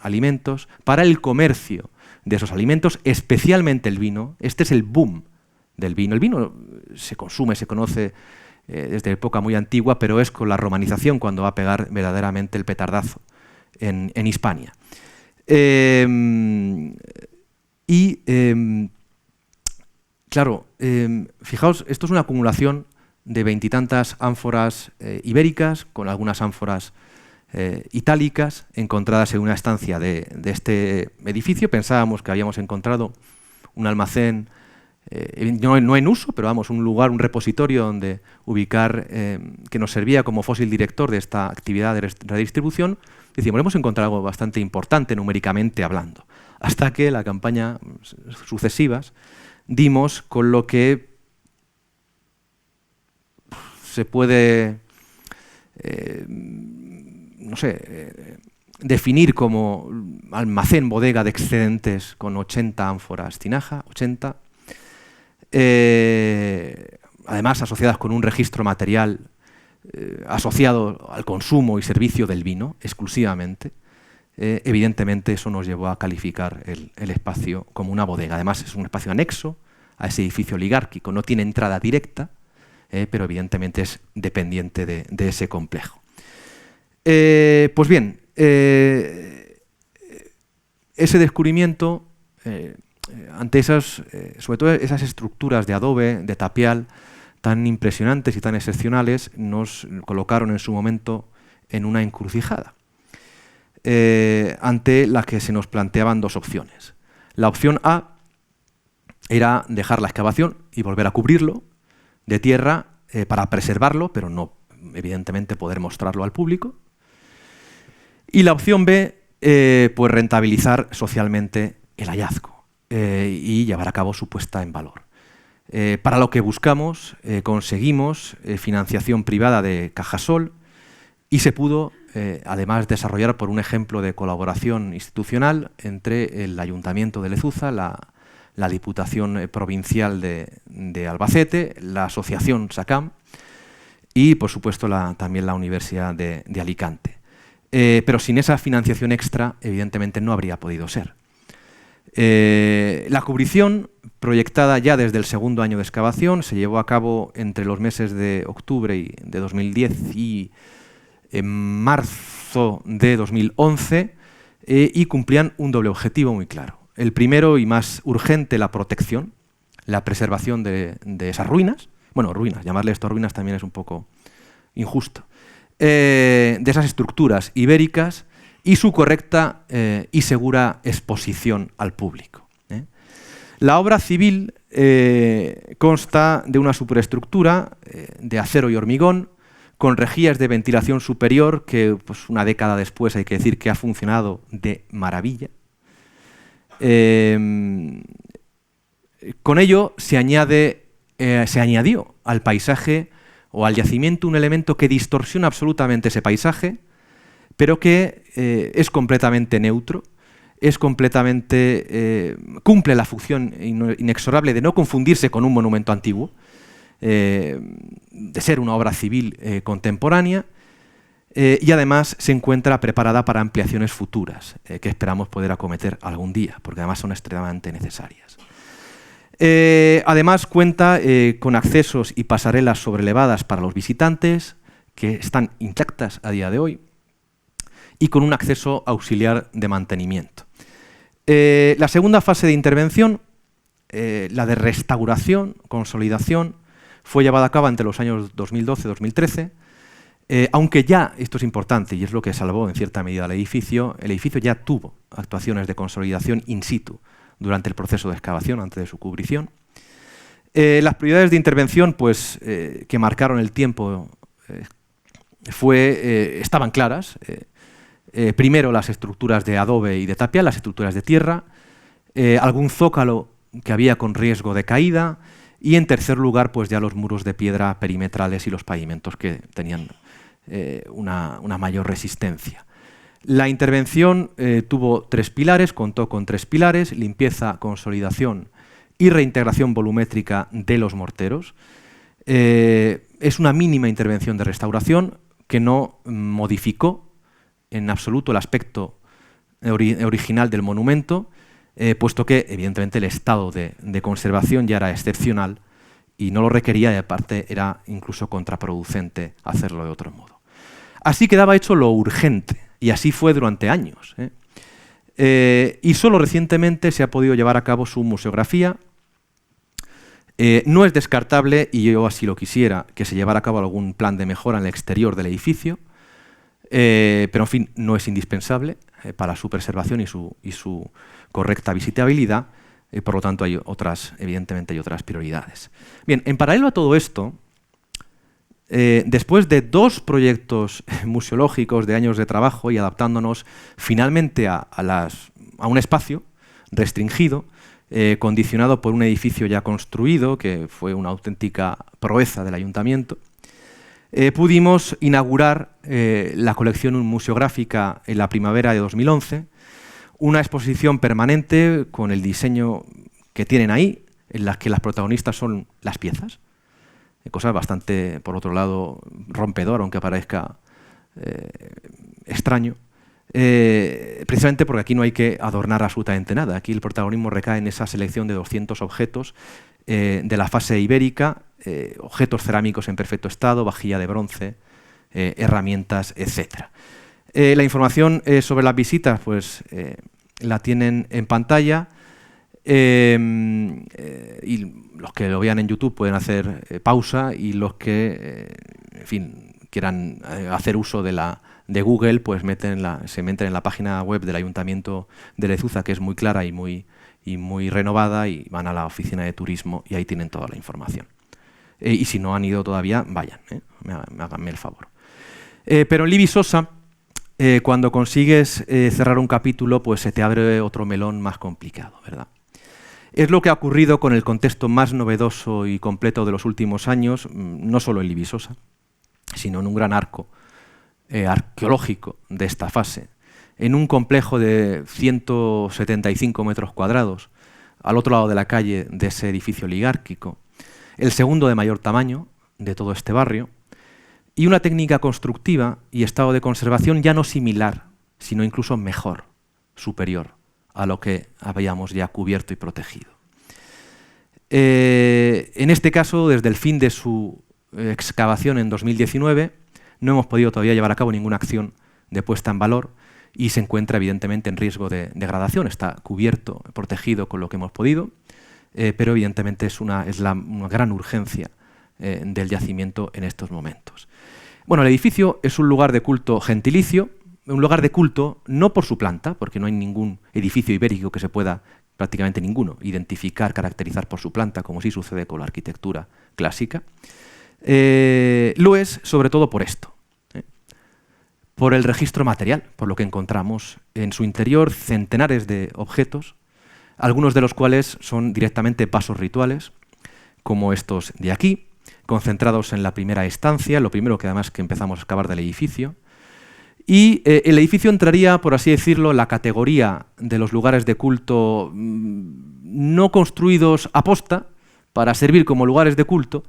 alimentos, para el comercio de esos alimentos, especialmente el vino. Este es el boom del vino. El vino se consume, se conoce desde época muy antigua, pero es con la romanización cuando va a pegar verdaderamente el petardazo en Hispania. Claro, fijaos, esto es una acumulación de 20 y tantas ánforas ibéricas, con algunas ánforas itálicas, encontradas en una estancia de este edificio. Pensábamos que habíamos encontrado un almacén, no en uso, pero vamos, un lugar, un repositorio donde ubicar, que nos servía como fósil director de esta actividad de redistribución. Decíamos, hemos encontrado algo bastante importante numéricamente hablando, hasta que la campaña sucesivas dimos con lo que se puede, no sé, definir como almacén, bodega de excedentes con 80 ánforas tinaja, 80, además asociadas con un registro material asociado al consumo y servicio del vino exclusivamente. Evidentemente eso nos llevó a calificar el espacio como una bodega. Además es un espacio anexo a ese edificio oligárquico, no tiene entrada directa, pero evidentemente es dependiente de ese complejo. Pues bien, ese descubrimiento, ante esas, sobre todo esas estructuras de adobe, de tapial, tan impresionantes y tan excepcionales, nos colocaron en su momento en una encrucijada, ante la que se nos planteaban dos opciones. La opción A era dejar la excavación y volver a cubrirlo de tierra para preservarlo, pero no, evidentemente, poder mostrarlo al público. Y la opción B, pues rentabilizar socialmente el hallazgo y llevar a cabo su puesta en valor. Para lo que buscamos, conseguimos financiación privada de Cajasol y se pudo, además, desarrollar por un ejemplo de colaboración institucional entre el Ayuntamiento de Lezuza, la Diputación Provincial de Albacete, la Asociación SACAM y, por supuesto, también la Universidad de Alicante. Pero sin esa financiación extra, evidentemente, no habría podido ser. La cubrición, proyectada ya desde el segundo año de excavación, se llevó a cabo entre los meses de octubre de 2010 y marzo de 2011 y cumplían un doble objetivo muy claro. El primero y más urgente, la protección, la preservación de esas ruinas. Bueno, ruinas, llamarle esto ruinas también es un poco injusto. De esas estructuras ibéricas y su correcta y segura exposición al público. La obra civil consta de una superestructura de acero y hormigón con rejillas de ventilación superior que, pues, una década después hay que decir que ha funcionado de maravilla. Con ello se añadió al paisaje o al yacimiento un elemento que distorsiona absolutamente ese paisaje, pero que es completamente neutro, cumple la función inexorable de no confundirse con un monumento antiguo, de ser una obra civil contemporánea, y además se encuentra preparada para ampliaciones futuras, que esperamos poder acometer algún día, porque además son extremadamente necesarias. Además cuenta con accesos y pasarelas sobrelevadas para los visitantes, que están intactas a día de hoy, y con un acceso auxiliar de mantenimiento. La segunda fase de intervención, la de restauración, consolidación, fue llevada a cabo entre los años 2012-2013, aunque ya, esto es importante y es lo que salvó en cierta medida el edificio ya tuvo actuaciones de consolidación in situ durante el proceso de excavación, antes de su cubrición. Las prioridades de intervención, pues, que marcaron el tiempo estaban claras. Primero, las estructuras de adobe y de tapial, las estructuras de tierra, algún zócalo que había con riesgo de caída y, en tercer lugar, pues ya los muros de piedra perimetrales y los pavimentos que tenían una mayor resistencia. La intervención tuvo tres pilares, contó con tres pilares: limpieza, consolidación y reintegración volumétrica de los morteros. Es una mínima intervención de restauración que no modificó en absoluto el aspecto original del monumento, puesto que, evidentemente, el estado de conservación ya era excepcional y no lo requería, y aparte era incluso contraproducente hacerlo de otro modo. Así quedaba hecho lo urgente, y así fue durante años. Y solo recientemente se ha podido llevar a cabo su museografía. No es descartable, y yo así lo quisiera, que se llevara a cabo algún plan de mejora en el exterior del edificio, pero en fin, no es indispensable para su preservación y su correcta visitabilidad, por lo tanto evidentemente hay otras prioridades. Bien, en paralelo a todo esto, después de 2 proyectos museológicos de años de trabajo y adaptándonos finalmente a un espacio restringido, condicionado por un edificio ya construido, que fue una auténtica proeza del ayuntamiento, pudimos inaugurar la colección museográfica en la primavera de 2011, una exposición permanente con el diseño que tienen ahí, en la que las protagonistas son las piezas, cosa bastante, por otro lado, rompedora, aunque parezca extraño, precisamente porque aquí no hay que adornar absolutamente nada. Aquí el protagonismo recae en esa selección de 200 objetos de la fase ibérica, objetos cerámicos en perfecto estado, vajilla de bronce, herramientas, etc. La información sobre las visitas pues, la tienen en pantalla, y los que lo vean en YouTube pueden hacer pausa, y los que en fin, quieran hacer uso de Google, pues se meten en la página web del Ayuntamiento de Lezuza, que es muy clara y muy renovada, y van a la oficina de turismo y ahí tienen toda la información. Y si no han ido todavía, vayan, háganme el favor. Pero en Libisosa, cuando consigues cerrar un capítulo, pues se te abre otro melón más complicado, ¿verdad? Es lo que ha ocurrido con el contexto más novedoso y completo de los últimos años, no solo en Libisosa, sino en un gran arco arqueológico de esta fase, en un complejo de 175 metros cuadrados, al otro lado de la calle de ese edificio oligárquico, el segundo de mayor tamaño de todo este barrio, y una técnica constructiva y estado de conservación ya no similar, sino incluso mejor, superior a lo que habíamos ya cubierto y protegido. En este caso, desde el fin de su excavación en 2019, no hemos podido todavía llevar a cabo ninguna acción de puesta en valor y se encuentra evidentemente en riesgo de degradación. Está cubierto, protegido con lo que hemos podido, pero evidentemente es una gran urgencia del yacimiento en estos momentos. Bueno, el edificio es un lugar de culto gentilicio, un lugar de culto no por su planta, porque no hay ningún edificio ibérico que se pueda, prácticamente ninguno, identificar, caracterizar por su planta, como sí sucede con la arquitectura clásica. Lo es sobre todo por esto, por el registro material, por lo que encontramos en su interior centenares de objetos, algunos de los cuales son directamente pasos rituales, como estos de aquí, concentrados en la primera estancia, lo primero que además que empezamos a excavar del edificio. Y el edificio entraría, por así decirlo, en la categoría de los lugares de culto no construidos aposta para servir como lugares de culto,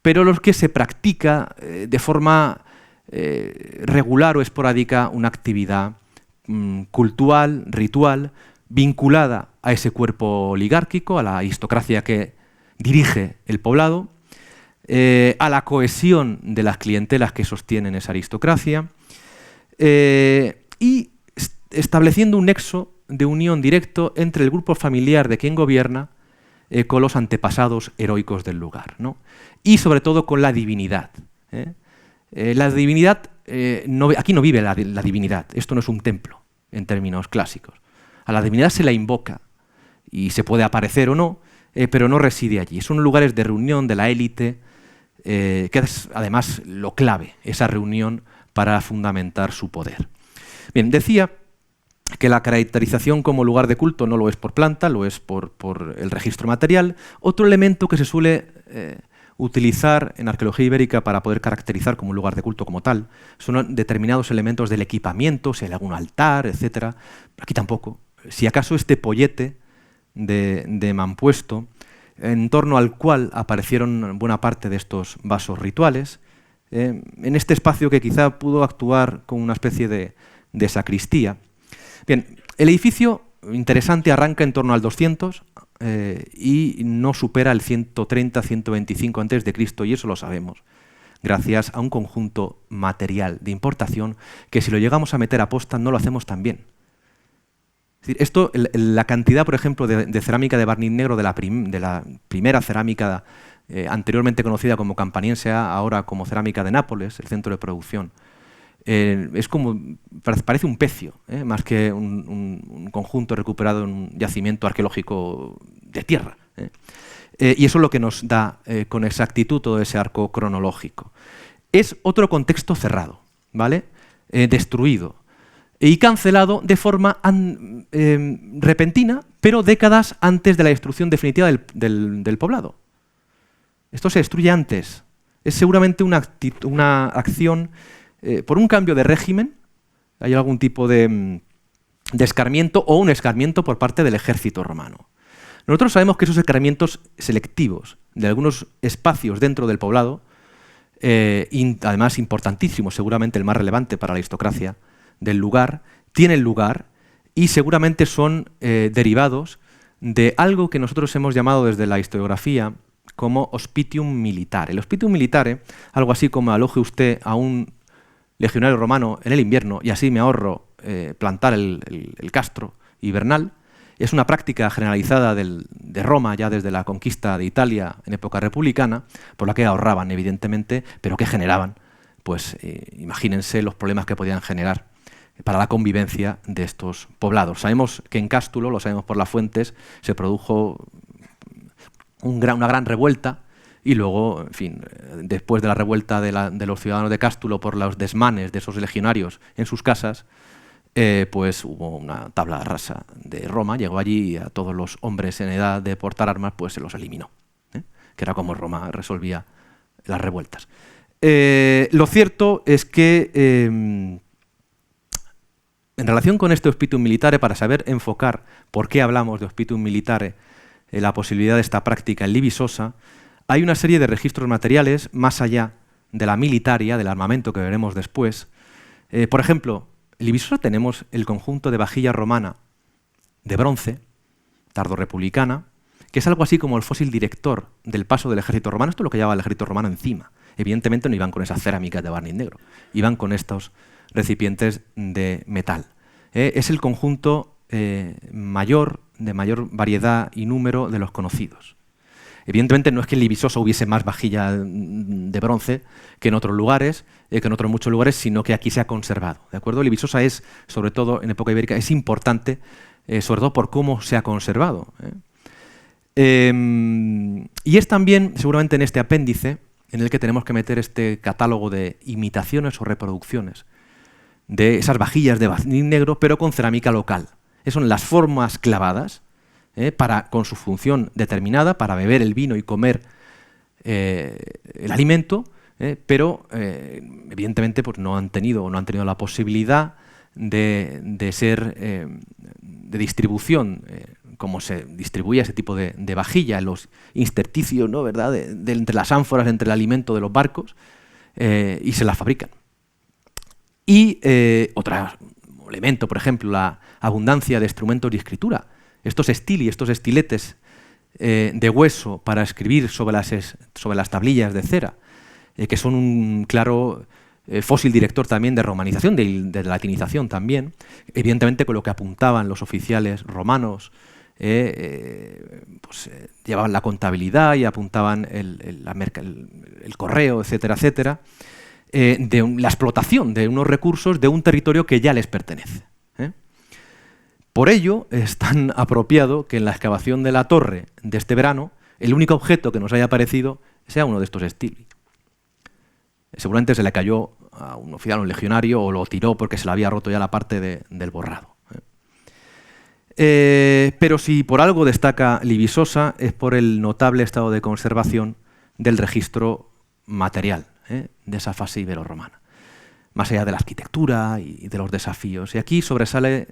pero los que se practica de forma regular o esporádica una actividad cultural, ritual, vinculada a ese cuerpo oligárquico, a la aristocracia que dirige el poblado, a la cohesión de las clientelas que sostienen esa aristocracia, y estableciendo un nexo de unión directo entre el grupo familiar de quien gobierna con los antepasados heroicos del lugar, ¿no? Y sobre todo con la divinidad. La divinidad, aquí no vive la divinidad, esto no es un templo en términos clásicos. A la divinidad se la invoca y se puede aparecer o no, pero no reside allí. Son lugares de reunión de la élite, que es además lo clave, esa reunión para fundamentar su poder. Bien, decía que la caracterización como lugar de culto no lo es por planta, lo es por el registro material. Otro elemento que se suele utilizar en arqueología ibérica para poder caracterizar como un lugar de culto como tal son determinados elementos del equipamiento, si hay algún altar, etc. Aquí tampoco. Si acaso este pollete de mampuesto, en torno al cual aparecieron buena parte de estos vasos rituales, en este espacio que quizá pudo actuar como una especie de de sacristía. Bien, el edificio, interesante, arranca en torno al 200 y no supera el 130-125 a.C., y eso lo sabemos, gracias a un conjunto material de importación que si lo llegamos a meter a posta no lo hacemos tan bien. Es decir, esto, la cantidad, por ejemplo, de cerámica de barniz negro de la primera cerámica anteriormente conocida como campaniense, ahora como cerámica de Nápoles, el centro de producción, es como, parece un pecio, más que un conjunto recuperado en un yacimiento arqueológico de tierra. Y eso es lo que nos da con exactitud todo ese arco cronológico. Es otro contexto cerrado, ¿vale? Destruido y cancelado de forma repentina, pero décadas antes de la destrucción definitiva del poblado. Esto se destruye antes. Es seguramente una acción por un cambio de régimen. Hay algún tipo de escarmiento o un escarmiento por parte del ejército romano. Nosotros sabemos que esos escarmientos selectivos de algunos espacios dentro del poblado, además importantísimos, seguramente el más relevante para la aristocracia del lugar, tienen lugar y seguramente son derivados de algo que nosotros hemos llamado desde la historiografía como hospitium militare. El hospitium militare, algo así como aloje usted a un legionario romano en el invierno y así me ahorro plantar el castro hibernal, es una práctica generalizada de Roma ya desde la conquista de Italia en época republicana, por la que ahorraban evidentemente, pero que generaban, pues imagínense los problemas que podían generar para la convivencia de estos poblados. Sabemos que en Cástulo, lo sabemos por las fuentes, se produjo una gran revuelta y luego, en fin, después de la revuelta de los ciudadanos de Cástulo por los desmanes de esos legionarios en sus casas, pues hubo una tabla rasa de Roma, llegó allí y a todos los hombres en edad de portar armas pues se los eliminó, que era como Roma resolvía las revueltas. Lo cierto es que en relación con este hospitium militare, para saber enfocar por qué hablamos de hospitium militare, la posibilidad de esta práctica en Livisosa, hay una serie de registros materiales más allá de la militaria, del armamento que veremos después. Por ejemplo, en Livisosa tenemos el conjunto de vajilla romana de bronce, tardorrepublicana, que es algo así como el fósil director del paso del ejército romano. Esto es lo que llevaba el ejército romano encima. Evidentemente no iban con esas cerámicas de barniz negro, iban con estos recipientes de metal. Es el conjunto de mayor variedad y número de los conocidos. Evidentemente no es que en Livisosa hubiese más vajilla de bronce que en otros lugares, que en otros muchos lugares, sino que aquí se ha conservado. ¿De acuerdo? Livisosa es, sobre todo en época ibérica, es importante, sobre todo por cómo se ha conservado. Y es también, seguramente en este apéndice, en el que tenemos que meter este catálogo de imitaciones o reproducciones de esas vajillas de barniz negro, pero con cerámica local. Esas son las formas clavadas, con su función determinada, para beber el vino y comer el alimento, pero evidentemente pues, no han tenido la posibilidad de ser de distribución, como se distribuía ese tipo de vajilla en los intersticios, ¿no? ¿Verdad? Entre las ánforas, entre el alimento de los barcos, y se las fabrican. Y otro elemento, por ejemplo, la abundancia de instrumentos de escritura. Estos stili, estos estiletes de hueso para escribir sobre las tablillas de cera, que son un claro fósil director también de romanización, de latinización también, evidentemente con lo que apuntaban los oficiales romanos, llevaban la contabilidad y apuntaban el correo, etcétera, etcétera, de la explotación de unos recursos de un territorio que ya les pertenece. Por ello, es tan apropiado que en la excavación de la torre de este verano, el único objeto que nos haya aparecido sea uno de estos stili. Seguramente se le cayó a un oficial, un legionario, o lo tiró porque se le había roto ya la parte del borrado. Pero si por algo destaca Livisosa es por el notable estado de conservación del registro material de esa fase ibero-romana, más allá de la arquitectura y de los desafíos. Y aquí sobresale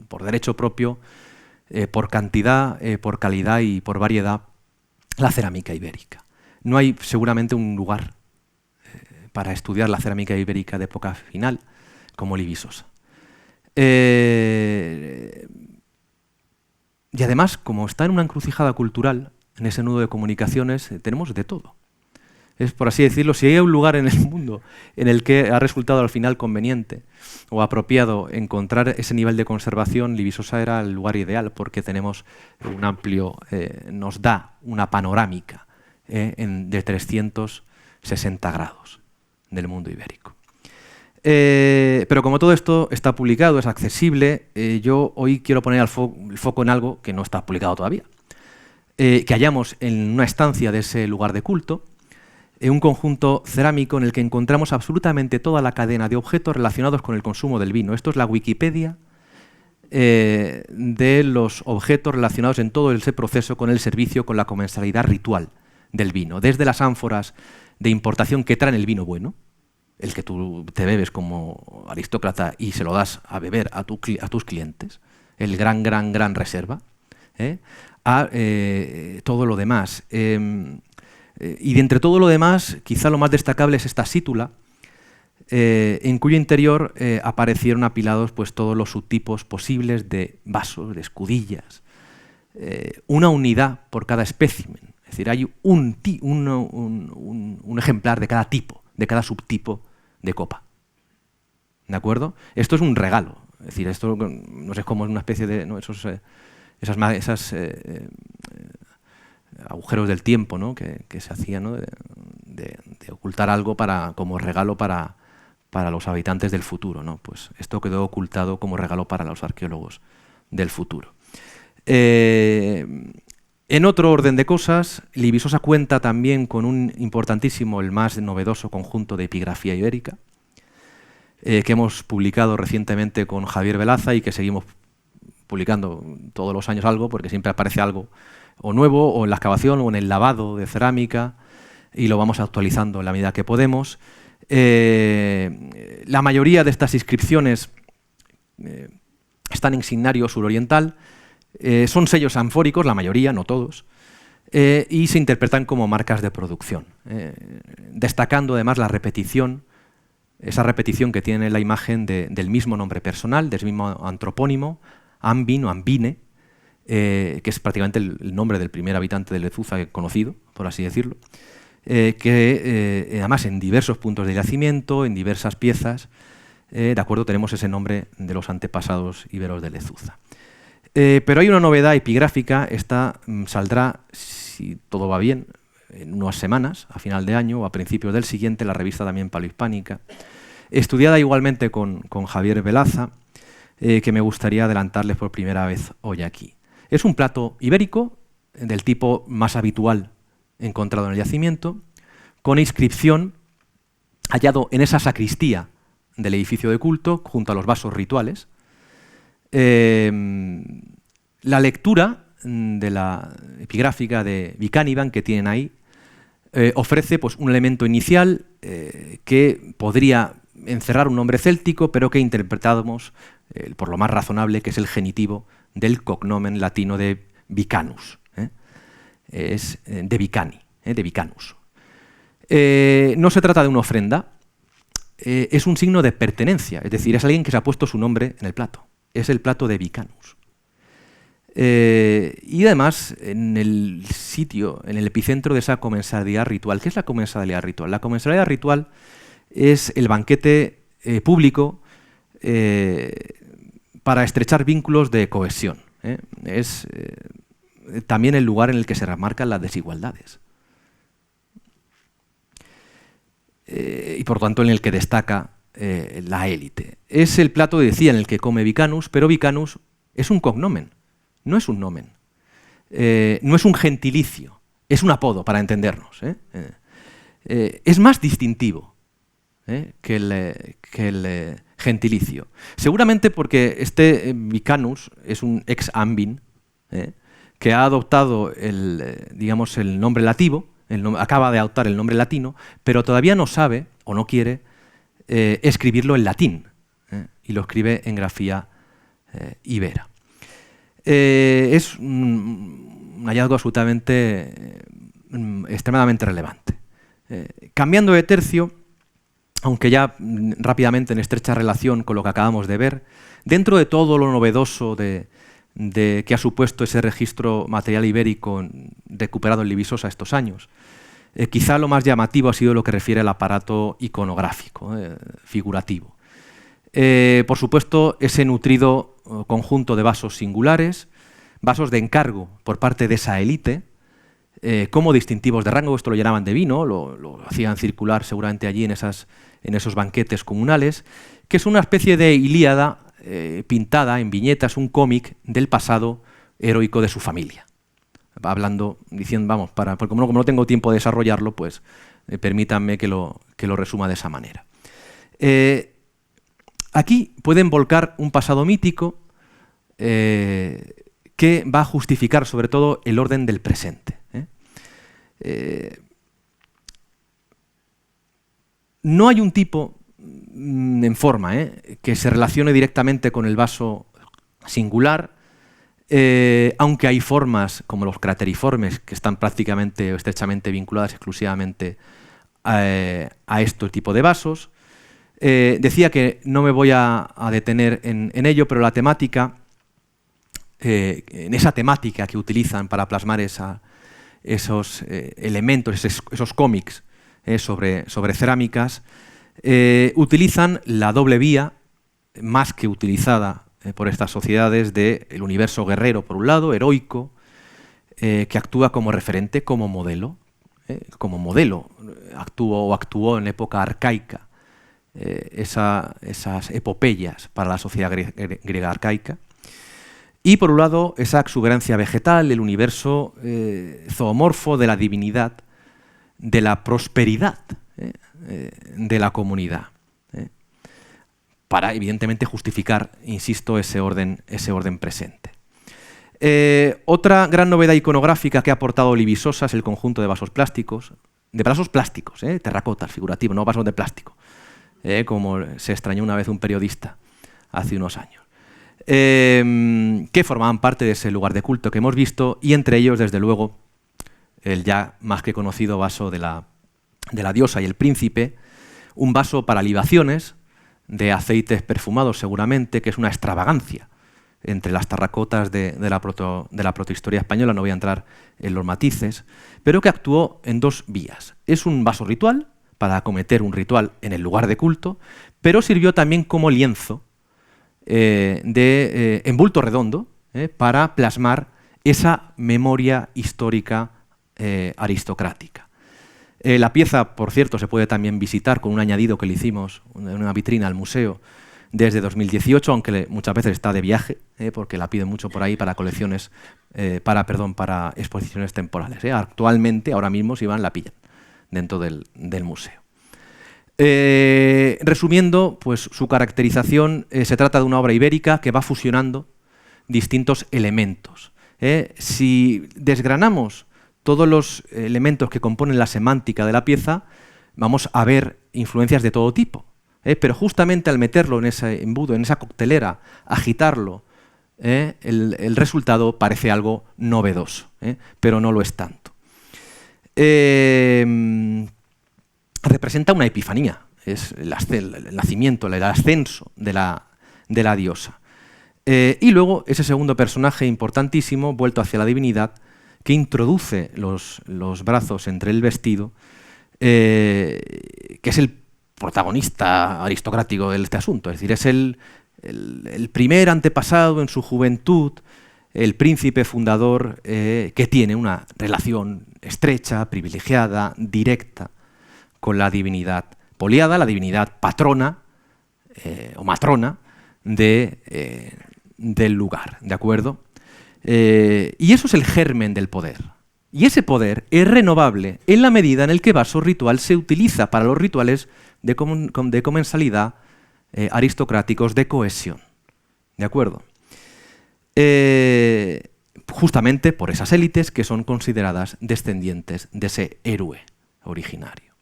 por derecho propio, por cantidad, por calidad y por variedad, la cerámica ibérica. No hay seguramente un lugar para estudiar la cerámica ibérica de época final, como Libisosa. Y además, como está en una encrucijada cultural, en ese nudo de comunicaciones, tenemos de todo. Es, por así decirlo, si hay un lugar en el mundo en el que ha resultado al final conveniente o apropiado encontrar ese nivel de conservación, Libisosa era el lugar ideal, porque tenemos un amplio, nos da una panorámica de 360 grados del mundo ibérico. Pero como todo esto está publicado, es accesible, yo hoy quiero poner el foco en algo que no está publicado todavía. Que hallamos en una estancia de ese lugar de culto, un conjunto cerámico en el que encontramos absolutamente toda la cadena de objetos relacionados con el consumo del vino. Esto es la Wikipedia de los objetos relacionados en todo ese proceso con el servicio, con la comensalidad ritual del vino. Desde las ánforas de importación que traen el vino bueno, el que tú te bebes como aristócrata y se lo das a beber a tus clientes, el gran reserva, a todo lo demás. Y de entre todo lo demás, quizá lo más destacable es esta sítula, en cuyo interior aparecieron apilados pues, todos los subtipos posibles de vasos, de escudillas, una unidad por cada espécimen. Es decir, hay un ejemplar de cada tipo, de cada subtipo de copa. ¿De acuerdo? Esto es un regalo. Es decir, esto no sé cómo es una especie de... ¿no? Esas agujeros del tiempo, ¿no? que se hacían, ¿no? de ocultar algo como regalo para los habitantes del futuro, ¿no? Pues esto quedó ocultado como regalo para los arqueólogos del futuro. En otro orden de cosas, Libisosa cuenta también con un importantísimo, el más novedoso conjunto de epigrafía ibérica, que hemos publicado recientemente con Javier Velaza y que seguimos publicando todos los años algo, porque siempre aparece algo o nuevo, o en la excavación, o en el lavado de cerámica, y lo vamos actualizando en la medida que podemos. La mayoría de estas inscripciones están en signario suroriental, son sellos anfóricos, la mayoría, no todos, y se interpretan como marcas de producción, destacando además la repetición, esa repetición que tiene la imagen del mismo nombre personal, del mismo antropónimo, Ambin o Ambine, que es prácticamente el nombre del primer habitante de Lezuza conocido, por así decirlo, que además en diversos puntos de yacimiento, en diversas piezas, de acuerdo, tenemos ese nombre de los antepasados íberos de Lezuza. Pero hay una novedad epigráfica, esta saldrá, si todo va bien, en unas semanas, a final de año o a principios del siguiente, la revista también Paleohispánica, estudiada igualmente con Javier Velaza, que me gustaría adelantarles por primera vez hoy aquí. Es un plato ibérico, del tipo más habitual encontrado en el yacimiento, con inscripción hallado en esa sacristía del edificio de culto, junto a los vasos rituales. La lectura de la epigráfica de Vicaniban que tienen ahí ofrece pues, un elemento inicial que podría encerrar un nombre céltico, pero que interpretamos por lo más razonable, que es el genitivo del cognomen latino de Vicanus. Es de Vicani, de Vicanus. No se trata de una ofrenda, es un signo de pertenencia, es decir, es alguien que se ha puesto su nombre en el plato. Es el plato de Vicanus. Y además, en el sitio, en el epicentro de esa comensalidad ritual. ¿Qué es la comensalidad ritual? La comensalidad ritual es el banquete público para estrechar vínculos de cohesión. Es también el lugar en el que se remarcan las desigualdades. Y por tanto en el que destaca la élite. Es el plato, decía, en el que come Vicanus, pero Vicanus es un cognomen, no es un nomen. No es un gentilicio, es un apodo, para entendernos. Es más distintivo que el gentilicio. Seguramente porque este Vicanus es un ex ambin, que ha adoptado digamos, el nombre latino, acaba de adoptar el nombre latino, pero todavía no sabe o no quiere escribirlo en latín, y lo escribe en grafía ibera. Es un hallazgo absolutamente extremadamente relevante. Cambiando de tercio, aunque ya rápidamente en estrecha relación con lo que acabamos de ver, dentro de todo lo novedoso que ha supuesto ese registro material ibérico recuperado en Libisosa estos años, quizá lo más llamativo ha sido lo que refiere al aparato iconográfico, figurativo. Por supuesto, ese nutrido conjunto de vasos singulares, vasos de encargo por parte de esa élite, como distintivos de rango. Esto lo llenaban de vino, lo hacían circular seguramente allí en esos banquetes comunales, que es una especie de Ilíada pintada en viñetas, un cómic del pasado heroico de su familia. Hablando, diciendo, vamos, porque como no tengo tiempo de desarrollarlo, pues permítanme que lo resuma de esa manera. Aquí pueden volcar un pasado mítico que va a justificar sobre todo el orden del presente. No hay un tipo en forma que se relacione directamente con el vaso singular, aunque hay formas como los crateriformes que están prácticamente o estrechamente vinculadas exclusivamente a este tipo de vasos. Decía que no me voy a detener en ello, pero la temática, en esa temática que utilizan para plasmar esos elementos, esos cómics sobre cerámicas, utilizan la doble vía más que utilizada por estas sociedades del universo guerrero, por un lado, heroico, que actúa como referente, como modelo, actuó en época arcaica, esas epopeyas para la sociedad griega arcaica. Y por un lado, esa exuberancia vegetal, el universo zoomorfo de la divinidad, de la prosperidad de la comunidad, para evidentemente justificar, insisto, ese orden presente. Otra gran novedad iconográfica que ha aportado Libisosa es el conjunto de vasos plásticos, terracotas, figurativos, no vasos de plástico, como se extrañó una vez un periodista hace unos años, que formaban parte de ese lugar de culto que hemos visto, y entre ellos, desde luego, el ya más que conocido vaso de la diosa y el príncipe, un vaso para libaciones, de aceites perfumados seguramente, que es una extravagancia entre las terracotas de la protohistoria española. No voy a entrar en los matices, pero que actuó en dos vías. Es un vaso ritual, para acometer un ritual en el lugar de culto, pero sirvió también como lienzo en bulto redondo, para plasmar esa memoria histórica aristocrática. La pieza, por cierto, se puede también visitar con un añadido que le hicimos en una vitrina al museo desde 2018, aunque muchas veces está de viaje, porque la piden mucho por ahí para colecciones, para exposiciones temporales. Actualmente, ahora mismo, si van, la pillan dentro del museo. Resumiendo, pues su caracterización, se trata de una obra ibérica que va fusionando distintos elementos. Si desgranamos todos los elementos que componen la semántica de la pieza, vamos a ver influencias de todo tipo. Pero justamente al meterlo en ese embudo, en esa coctelera, agitarlo, el resultado parece algo novedoso, pero no lo es tanto. Representa una epifanía, es el nacimiento, el ascenso de la diosa. Y luego ese segundo personaje importantísimo, vuelto hacia la divinidad, que introduce los brazos entre el vestido, que es el protagonista aristocrático de este asunto. Es decir, es el primer antepasado en su juventud, el príncipe fundador, que tiene una relación estrecha, privilegiada, directa con la divinidad poliada, la divinidad patrona o matrona del lugar, ¿de acuerdo? Y eso es el germen del poder. Y ese poder es renovable en la medida en el que vaso ritual se utiliza para los rituales de comensalidad aristocráticos de cohesión. ¿De acuerdo? Justamente por esas élites que son consideradas descendientes de ese héroe originario.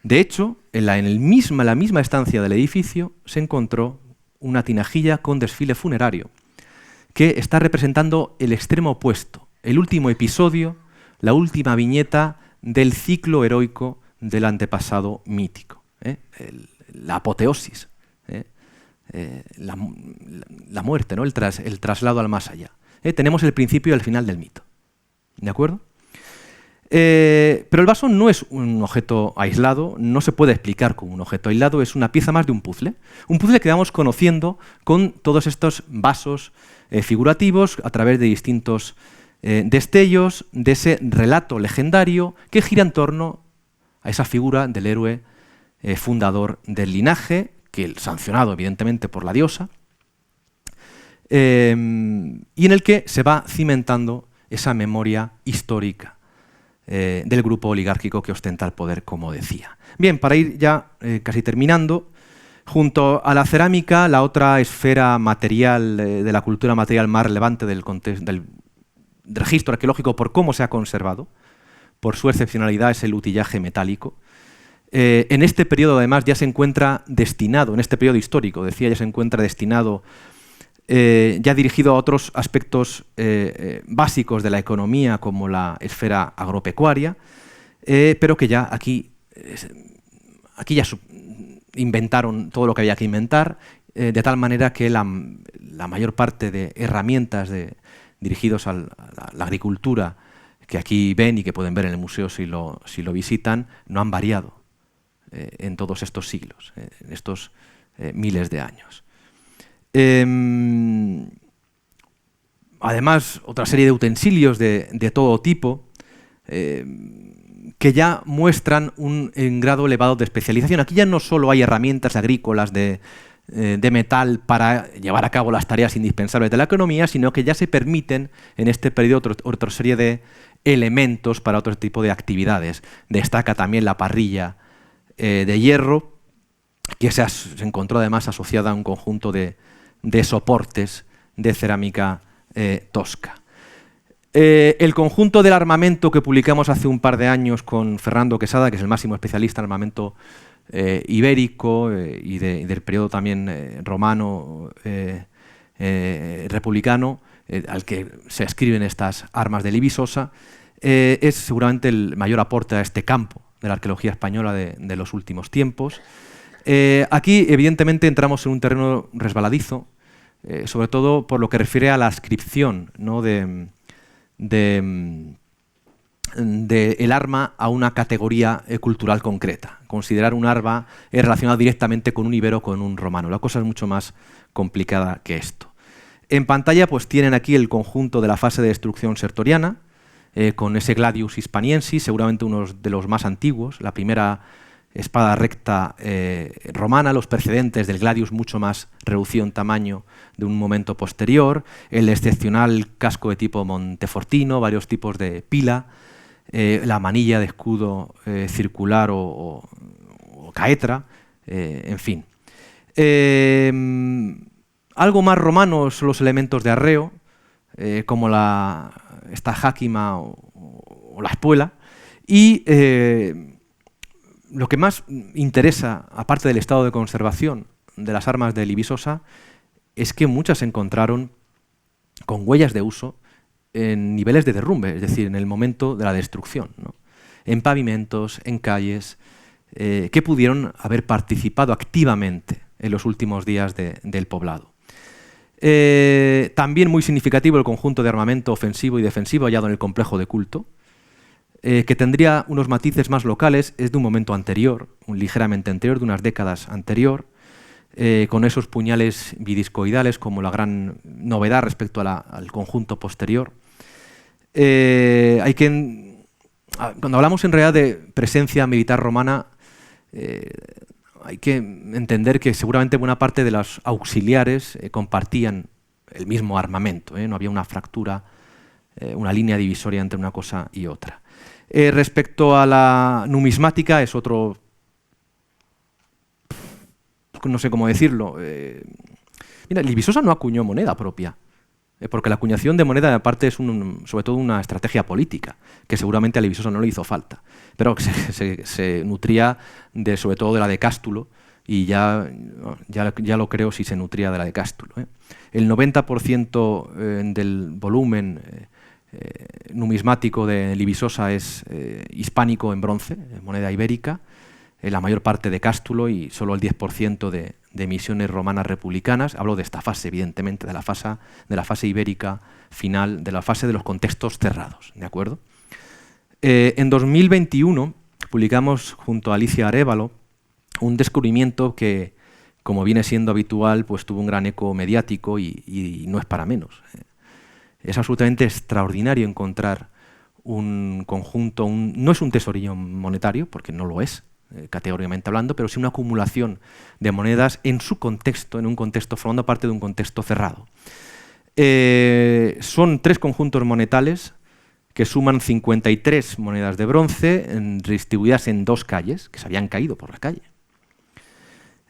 De hecho, en la misma estancia del edificio se encontró una tinajilla con desfile funerario, que está representando el extremo opuesto, el último episodio, la última viñeta del ciclo heroico del antepasado mítico. la apoteosis, la muerte, ¿no? el traslado al más allá. Tenemos el principio y el final del mito. ¿De acuerdo? Pero el vaso no es un objeto aislado, no se puede explicar como un objeto aislado, es una pieza más de un puzzle que vamos conociendo con todos estos vasos figurativos a través de distintos destellos de ese relato legendario que gira en torno a esa figura del héroe fundador del linaje, que sancionado evidentemente por la diosa, y en el que se va cimentando esa memoria histórica del grupo oligárquico que ostenta el poder, como decía. Bien, para ir ya casi terminando, junto a la cerámica, la otra esfera material de la cultura material más relevante del registro arqueológico por cómo se ha conservado, por su excepcionalidad, es el utillaje metálico. En este periodo, además, ya se encuentra destinado, en este periodo histórico, decía, ya se encuentra destinado, ya dirigido a otros aspectos básicos de la economía, como la esfera agropecuaria, pero que ya aquí ya inventaron todo lo que había que inventar, de tal manera que la mayor parte de herramientas dirigidos a la agricultura que aquí ven y que pueden ver en el museo si lo visitan, no han variado en todos estos siglos, en estos miles de años. Además, otra serie de utensilios de todo tipo que ya muestran un grado elevado de especialización. Aquí ya no solo hay herramientas agrícolas de metal para llevar a cabo las tareas indispensables de la economía, sino que ya se permiten en este periodo otra serie de elementos para otro tipo de actividades. Destaca también la parrilla de hierro, que se encontró además asociada a un conjunto de soportes de cerámica tosca. El conjunto del armamento que publicamos hace un par de años con Fernando Quesada, que es el máximo especialista en armamento ibérico y del periodo también romano republicano, al que se escriben estas armas de Libisosa, es seguramente el mayor aporte a este campo de la arqueología española de los últimos tiempos. Aquí, evidentemente, entramos en un terreno resbaladizo, sobre todo por lo que refiere a la adscripción, ¿no?, de el arma a una categoría cultural concreta. Considerar un arma relacionado directamente con un ibero o con un romano. La cosa es mucho más complicada que esto. En pantalla pues tienen aquí el conjunto de la fase de destrucción sertoriana, con ese gladius hispaniensis, seguramente uno de los más antiguos, la primera espada recta romana, los precedentes del gladius mucho más reducido en tamaño de un momento posterior, el excepcional casco de tipo montefortino, varios tipos de pila, la manilla de escudo circular o caetra, en fin. Algo más romano son los elementos de arreo, como esta jáquima o la espuela, y lo que más interesa, aparte del estado de conservación de las armas de Libisosa, es que muchas se encontraron con huellas de uso en niveles de derrumbe, es decir, en el momento de la destrucción, ¿no?, en pavimentos, en calles, que pudieron haber participado activamente en los últimos días del poblado. También muy significativo el conjunto de armamento ofensivo y defensivo hallado en el complejo de culto, que tendría unos matices más locales, es de un momento anterior, ligeramente anterior, de unas décadas anterior, con esos puñales bidiscoidales como la gran novedad respecto al conjunto posterior. Cuando hablamos en realidad de presencia militar romana, hay que entender que seguramente buena parte de los auxiliares compartían el mismo armamento, no había una fractura, una línea divisoria entre una cosa y otra. Respecto a la numismática, es otro, no sé cómo decirlo. Mira, Libisosa no acuñó moneda propia, porque la acuñación de moneda aparte es sobre todo una estrategia política, que seguramente a Libisosa no le hizo falta, pero se nutría sobre todo de la de Cástulo, y ya lo creo si se nutría de la de Cástulo. El 90% del volumen numismático de Libisosa es hispánico en bronce, moneda ibérica, la mayor parte de Cástulo y solo el 10% de misiones romanas republicanas. Hablo de esta fase, evidentemente, de la fase ibérica final, de la fase de los contextos cerrados, ¿de acuerdo? En 2021 publicamos junto a Alicia Arévalo un descubrimiento que, como viene siendo habitual, pues tuvo un gran eco mediático y no es para menos. Es absolutamente extraordinario encontrar un conjunto, no es un tesorillo monetario, porque no lo es, categóricamente hablando, pero sí una acumulación de monedas en su contexto, en un contexto, formando parte de un contexto cerrado. Son 3 conjuntos monetales que suman 53 monedas de bronce distribuidas en 2 calles, que se habían caído por la calle.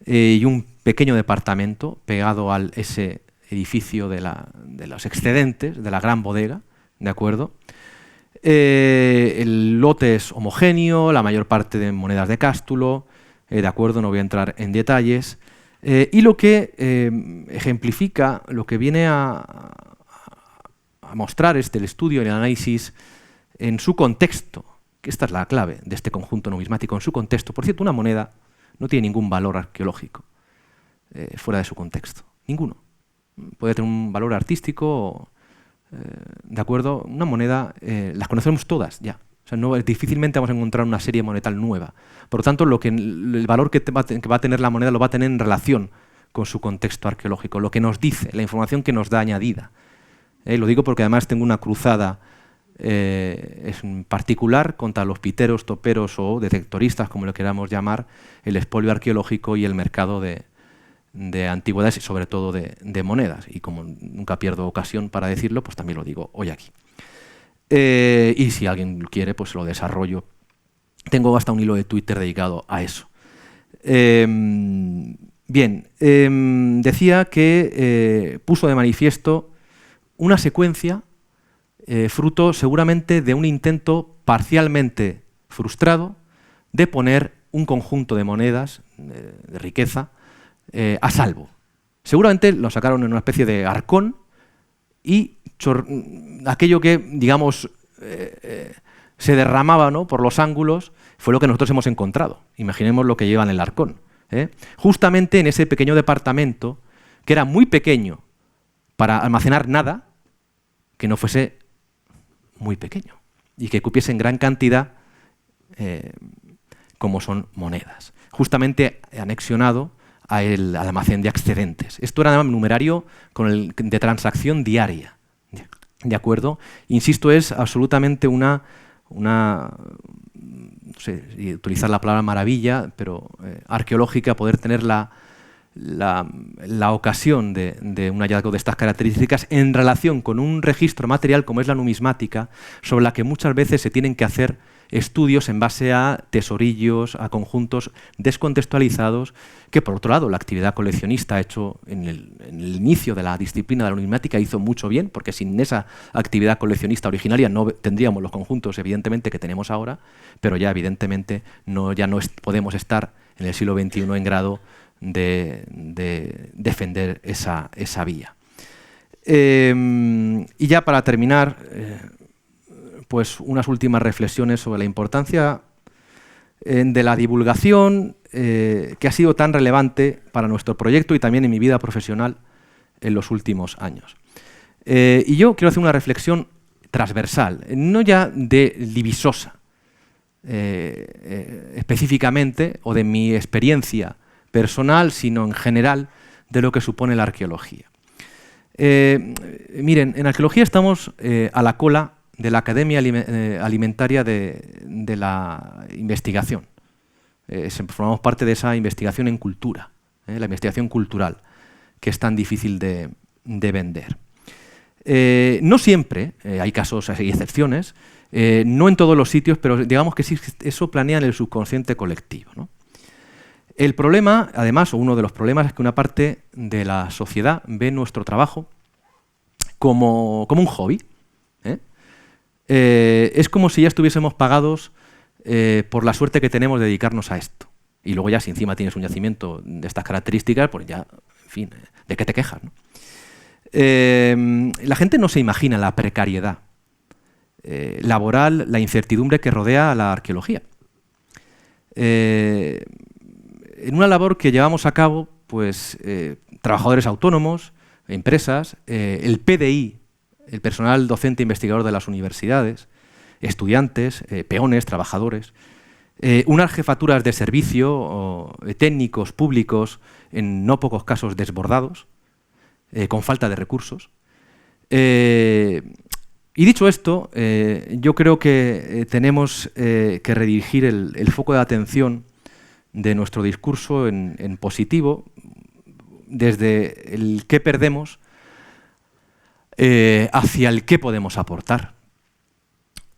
Y un pequeño departamento pegado a ese edificio de los excedentes, de la gran bodega, ¿de acuerdo? El lote es homogéneo, la mayor parte de monedas de Cástulo, ¿de acuerdo? No voy a entrar en detalles. Y lo que ejemplifica, lo que viene a mostrar el estudio, el análisis en su contexto, que esta es la clave de este conjunto numismático, en su contexto. Por cierto, una moneda no tiene ningún valor arqueológico fuera de su contexto, ninguno. Puede tener un valor artístico, ¿de acuerdo? Una moneda, las conocemos todas ya. O sea, difícilmente vamos a encontrar una serie monetal nueva. Por lo tanto, el valor que va a tener la moneda lo va a tener en relación con su contexto arqueológico, lo que nos dice, la información que nos da añadida. Lo digo porque además tengo una cruzada en particular contra los piteros, toperos o detectoristas, como lo queramos llamar, el expolio arqueológico y el mercado de antigüedades y sobre todo de monedas. Y como nunca pierdo ocasión para decirlo, pues también lo digo hoy aquí. Y si alguien quiere, pues lo desarrollo. Tengo hasta un hilo de Twitter dedicado a eso. Bien, decía que puso de manifiesto una secuencia fruto seguramente de un intento parcialmente frustrado de poner un conjunto de monedas de riqueza a salvo. Seguramente lo sacaron en una especie de arcón y aquello que, digamos, se derramaba, ¿no?, por los ángulos fue lo que nosotros hemos encontrado. Imaginemos lo que lleva en el arcón. Justamente en ese pequeño departamento, que era muy pequeño para almacenar nada que no fuese muy pequeño y que cupiese en gran cantidad como son monedas. Justamente anexionado al almacén de excedentes. Esto era un numerario de transacción diaria, ¿de acuerdo? Insisto, es absolutamente una no sé si utilizar la palabra maravilla, pero arqueológica, poder tener la ocasión de un hallazgo de estas características en relación con un registro material como es la numismática, sobre la que muchas veces se tienen que hacer estudios en base a tesorillos, a conjuntos descontextualizados, que por otro lado la actividad coleccionista ha hecho en el inicio de la disciplina de la numismática hizo mucho bien, porque sin esa actividad coleccionista originaria no tendríamos los conjuntos evidentemente que tenemos ahora, pero ya evidentemente ya no podemos estar en el siglo XXI en grado de defender esa vía. Y ya para terminar, pues unas últimas reflexiones sobre la importancia de la divulgación que ha sido tan relevante para nuestro proyecto y también en mi vida profesional en los últimos años. Y yo quiero hacer una reflexión transversal, no ya divisosa específicamente o de mi experiencia personal, sino en general de lo que supone la arqueología. Miren, en arqueología estamos a la cola de la Academia Alimentaria de la Investigación. Formamos parte de esa investigación en cultura, la investigación cultural, que es tan difícil de vender. No siempre, hay casos, hay excepciones, no en todos los sitios, pero digamos que sí, eso planea en el subconsciente colectivo, ¿no? El problema, además, o uno de los problemas, es que una parte de la sociedad ve nuestro trabajo como un hobby. Es como si ya estuviésemos pagados por la suerte que tenemos de dedicarnos a esto. Y luego ya si encima tienes un yacimiento de estas características, pues ya, en fin, ¿de qué te quejas, no? La gente no se imagina la precariedad laboral, la incertidumbre que rodea a la arqueología. en una labor que llevamos a cabo pues, trabajadores autónomos, empresas, el PDI, el personal docente investigador de las universidades, estudiantes, peones, trabajadores, unas jefaturas de servicio, técnicos públicos, en no pocos casos desbordados, con falta de recursos. Y dicho esto, yo creo que tenemos que redirigir el foco de atención de nuestro discurso en positivo, desde el qué perdemos hacia el qué podemos aportar.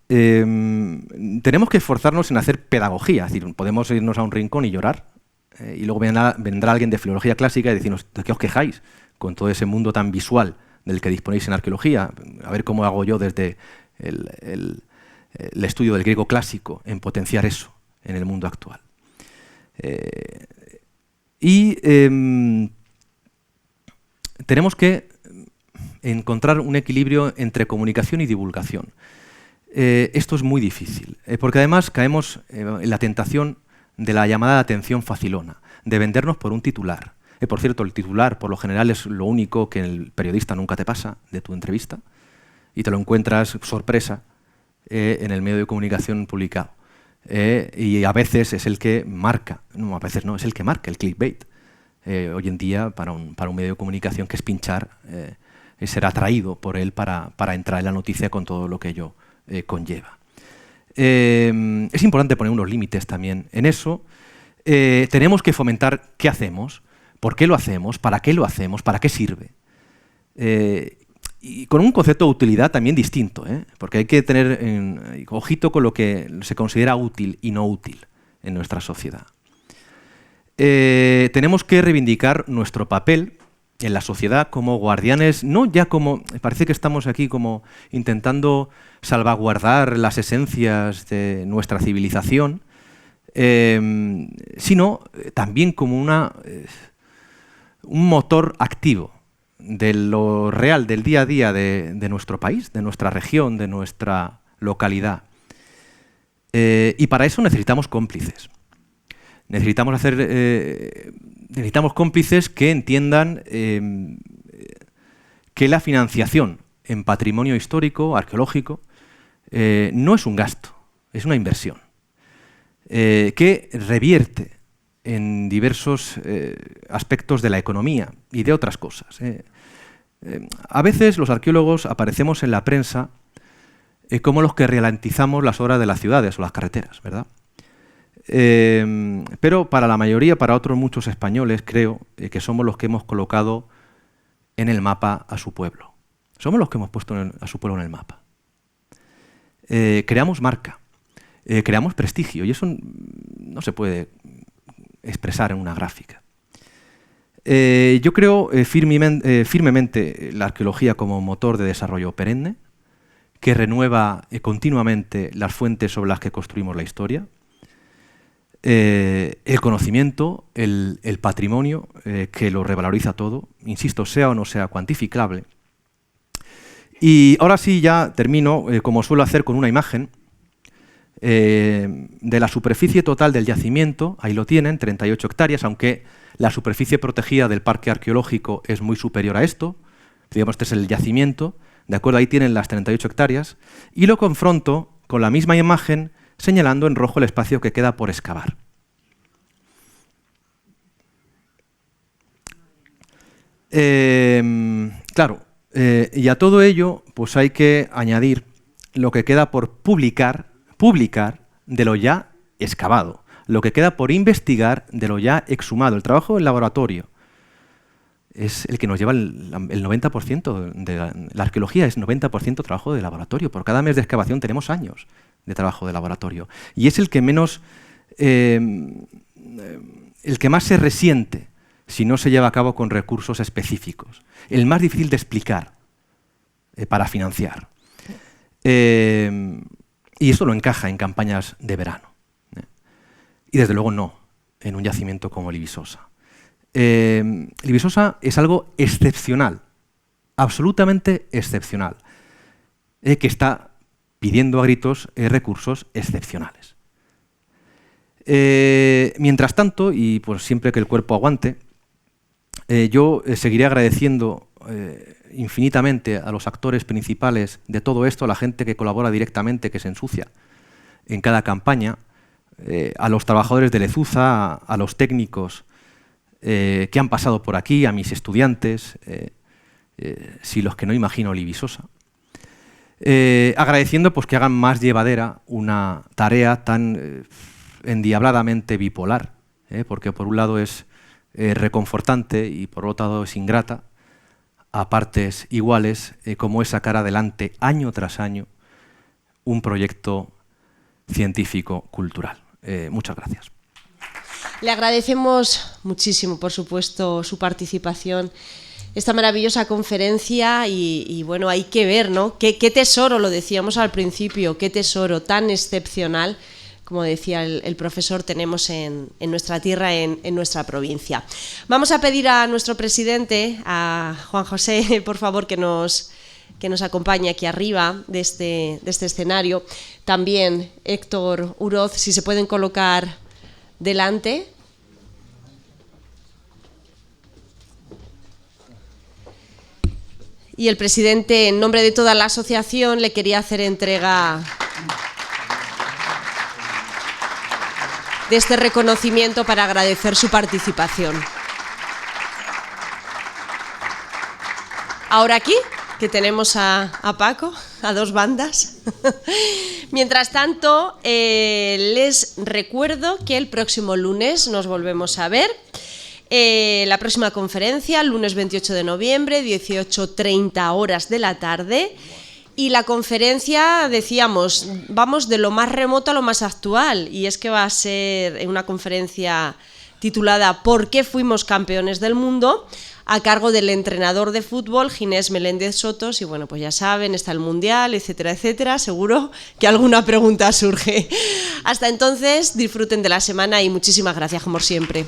Tenemos que esforzarnos en hacer pedagogía, es decir, podemos irnos a un rincón y llorar, y luego vendrá alguien de filología clásica y decirnos, ¿de qué os quejáis con todo ese mundo tan visual del que disponéis en arqueología? A ver cómo hago yo desde el estudio del griego clásico en potenciar eso en el mundo actual. Tenemos que encontrar un equilibrio entre comunicación y divulgación. Esto es muy difícil, porque además caemos en la tentación de la llamada de atención facilona, de vendernos por un titular. Por cierto, el titular por lo general es lo único que el periodista nunca te pasa de tu entrevista y te lo encuentras sorpresa en el medio de comunicación publicado. Y a veces es el que marca, no, a veces no, es el que marca el clickbait. Hoy en día, para un medio de comunicación que es pinchar, será atraído por él para entrar en la noticia con todo lo que ello conlleva. Es importante poner unos límites también en eso. Tenemos que fomentar qué hacemos, por qué lo hacemos, para qué sirve. Y con un concepto de utilidad también distinto, porque hay que tener ojito con lo que se considera útil y no útil en nuestra sociedad. Tenemos que reivindicar nuestro papel en la sociedad como guardianes, no ya como, parece que estamos aquí como intentando salvaguardar las esencias de nuestra civilización, sino también como un motor activo de lo real, del día a día de nuestro país, de nuestra región, de nuestra localidad. Y para eso necesitamos cómplices. Necesitamos cómplices que entiendan que la financiación en patrimonio histórico, arqueológico, no es un gasto, es una inversión, que revierte en diversos aspectos de la economía y de otras cosas. A veces los arqueólogos aparecemos en la prensa como los que ralentizamos las obras de las ciudades o las carreteras, ¿verdad? Pero para la mayoría, para otros muchos españoles, creo que somos los que hemos colocado en el mapa a su pueblo. Somos los que hemos puesto a su pueblo en el mapa. Creamos marca, creamos prestigio, y eso no se puede expresar en una gráfica. Yo creo firmemente la arqueología como motor de desarrollo perenne, que renueva continuamente las fuentes sobre las que construimos la historia. El conocimiento, el patrimonio, que lo revaloriza todo, insisto, sea o no sea cuantificable. Y ahora sí ya termino, como suelo hacer, con una imagen de la superficie total del yacimiento. Ahí lo tienen, 38 hectáreas, aunque la superficie protegida del parque arqueológico es muy superior a esto. Digamos, este es el yacimiento, ¿de acuerdo? Ahí tienen las 38 hectáreas. Y lo confronto con la misma imagen señalando en rojo el espacio que queda por excavar. Claro, y a todo ello pues hay que añadir lo que queda por publicar de lo ya excavado, lo que queda por investigar de lo ya exhumado. El trabajo del laboratorio es el que nos lleva el 90% de la arqueología, es 90% trabajo de laboratorio. Por cada mes de excavación tenemos años de trabajo de laboratorio. Y es el que menos, el que más se resiente si no se lleva a cabo con recursos específicos. El más difícil de explicar para financiar. Y esto lo encaja en campañas de verano. Y desde luego no en un yacimiento como el Visosa. El Visosa es algo excepcional, absolutamente excepcional, que está pidiendo a gritos recursos excepcionales. Mientras tanto, y pues siempre que el cuerpo aguante, yo seguiré agradeciendo infinitamente a los actores principales de todo esto, a la gente que colabora directamente, que se ensucia en cada campaña, a los trabajadores de Lezuza, a los técnicos que han pasado por aquí, a mis estudiantes, si los que no imagino Libisosa, agradeciendo pues, que hagan más llevadera una tarea tan endiabladamente bipolar, porque por un lado es reconfortante y por otro lado es ingrata, a partes iguales, como es sacar adelante año tras año un proyecto científico-cultural. Muchas gracias.
Le agradecemos muchísimo, por supuesto, su participación, esta maravillosa conferencia y bueno, hay que ver, ¿no? Qué tesoro, lo decíamos al principio, qué tesoro tan excepcional, como decía el profesor, tenemos en nuestra tierra, en nuestra provincia. Vamos a pedir a nuestro presidente, a Juan José, por favor, que nos acompañe aquí arriba de este escenario. También Héctor Uroz, si se pueden colocar delante. Y el presidente, en nombre de toda la asociación, le quería hacer entrega de este reconocimiento para agradecer su participación. Ahora aquí, que tenemos a Paco, a dos bandas. Mientras tanto, les recuerdo que el próximo lunes nos volvemos a ver. La próxima conferencia, lunes 28 de noviembre, 18:30 horas de la tarde. Y la conferencia, decíamos, vamos de lo más remoto a lo más actual. Y es que va a ser una conferencia titulada ¿Por qué fuimos campeones del mundo?, a cargo del entrenador de fútbol Ginés Meléndez Sotos. Y bueno, pues ya saben, está el Mundial, etcétera, etcétera. Seguro que alguna pregunta surge. Hasta entonces, disfruten de la semana y muchísimas gracias, como siempre.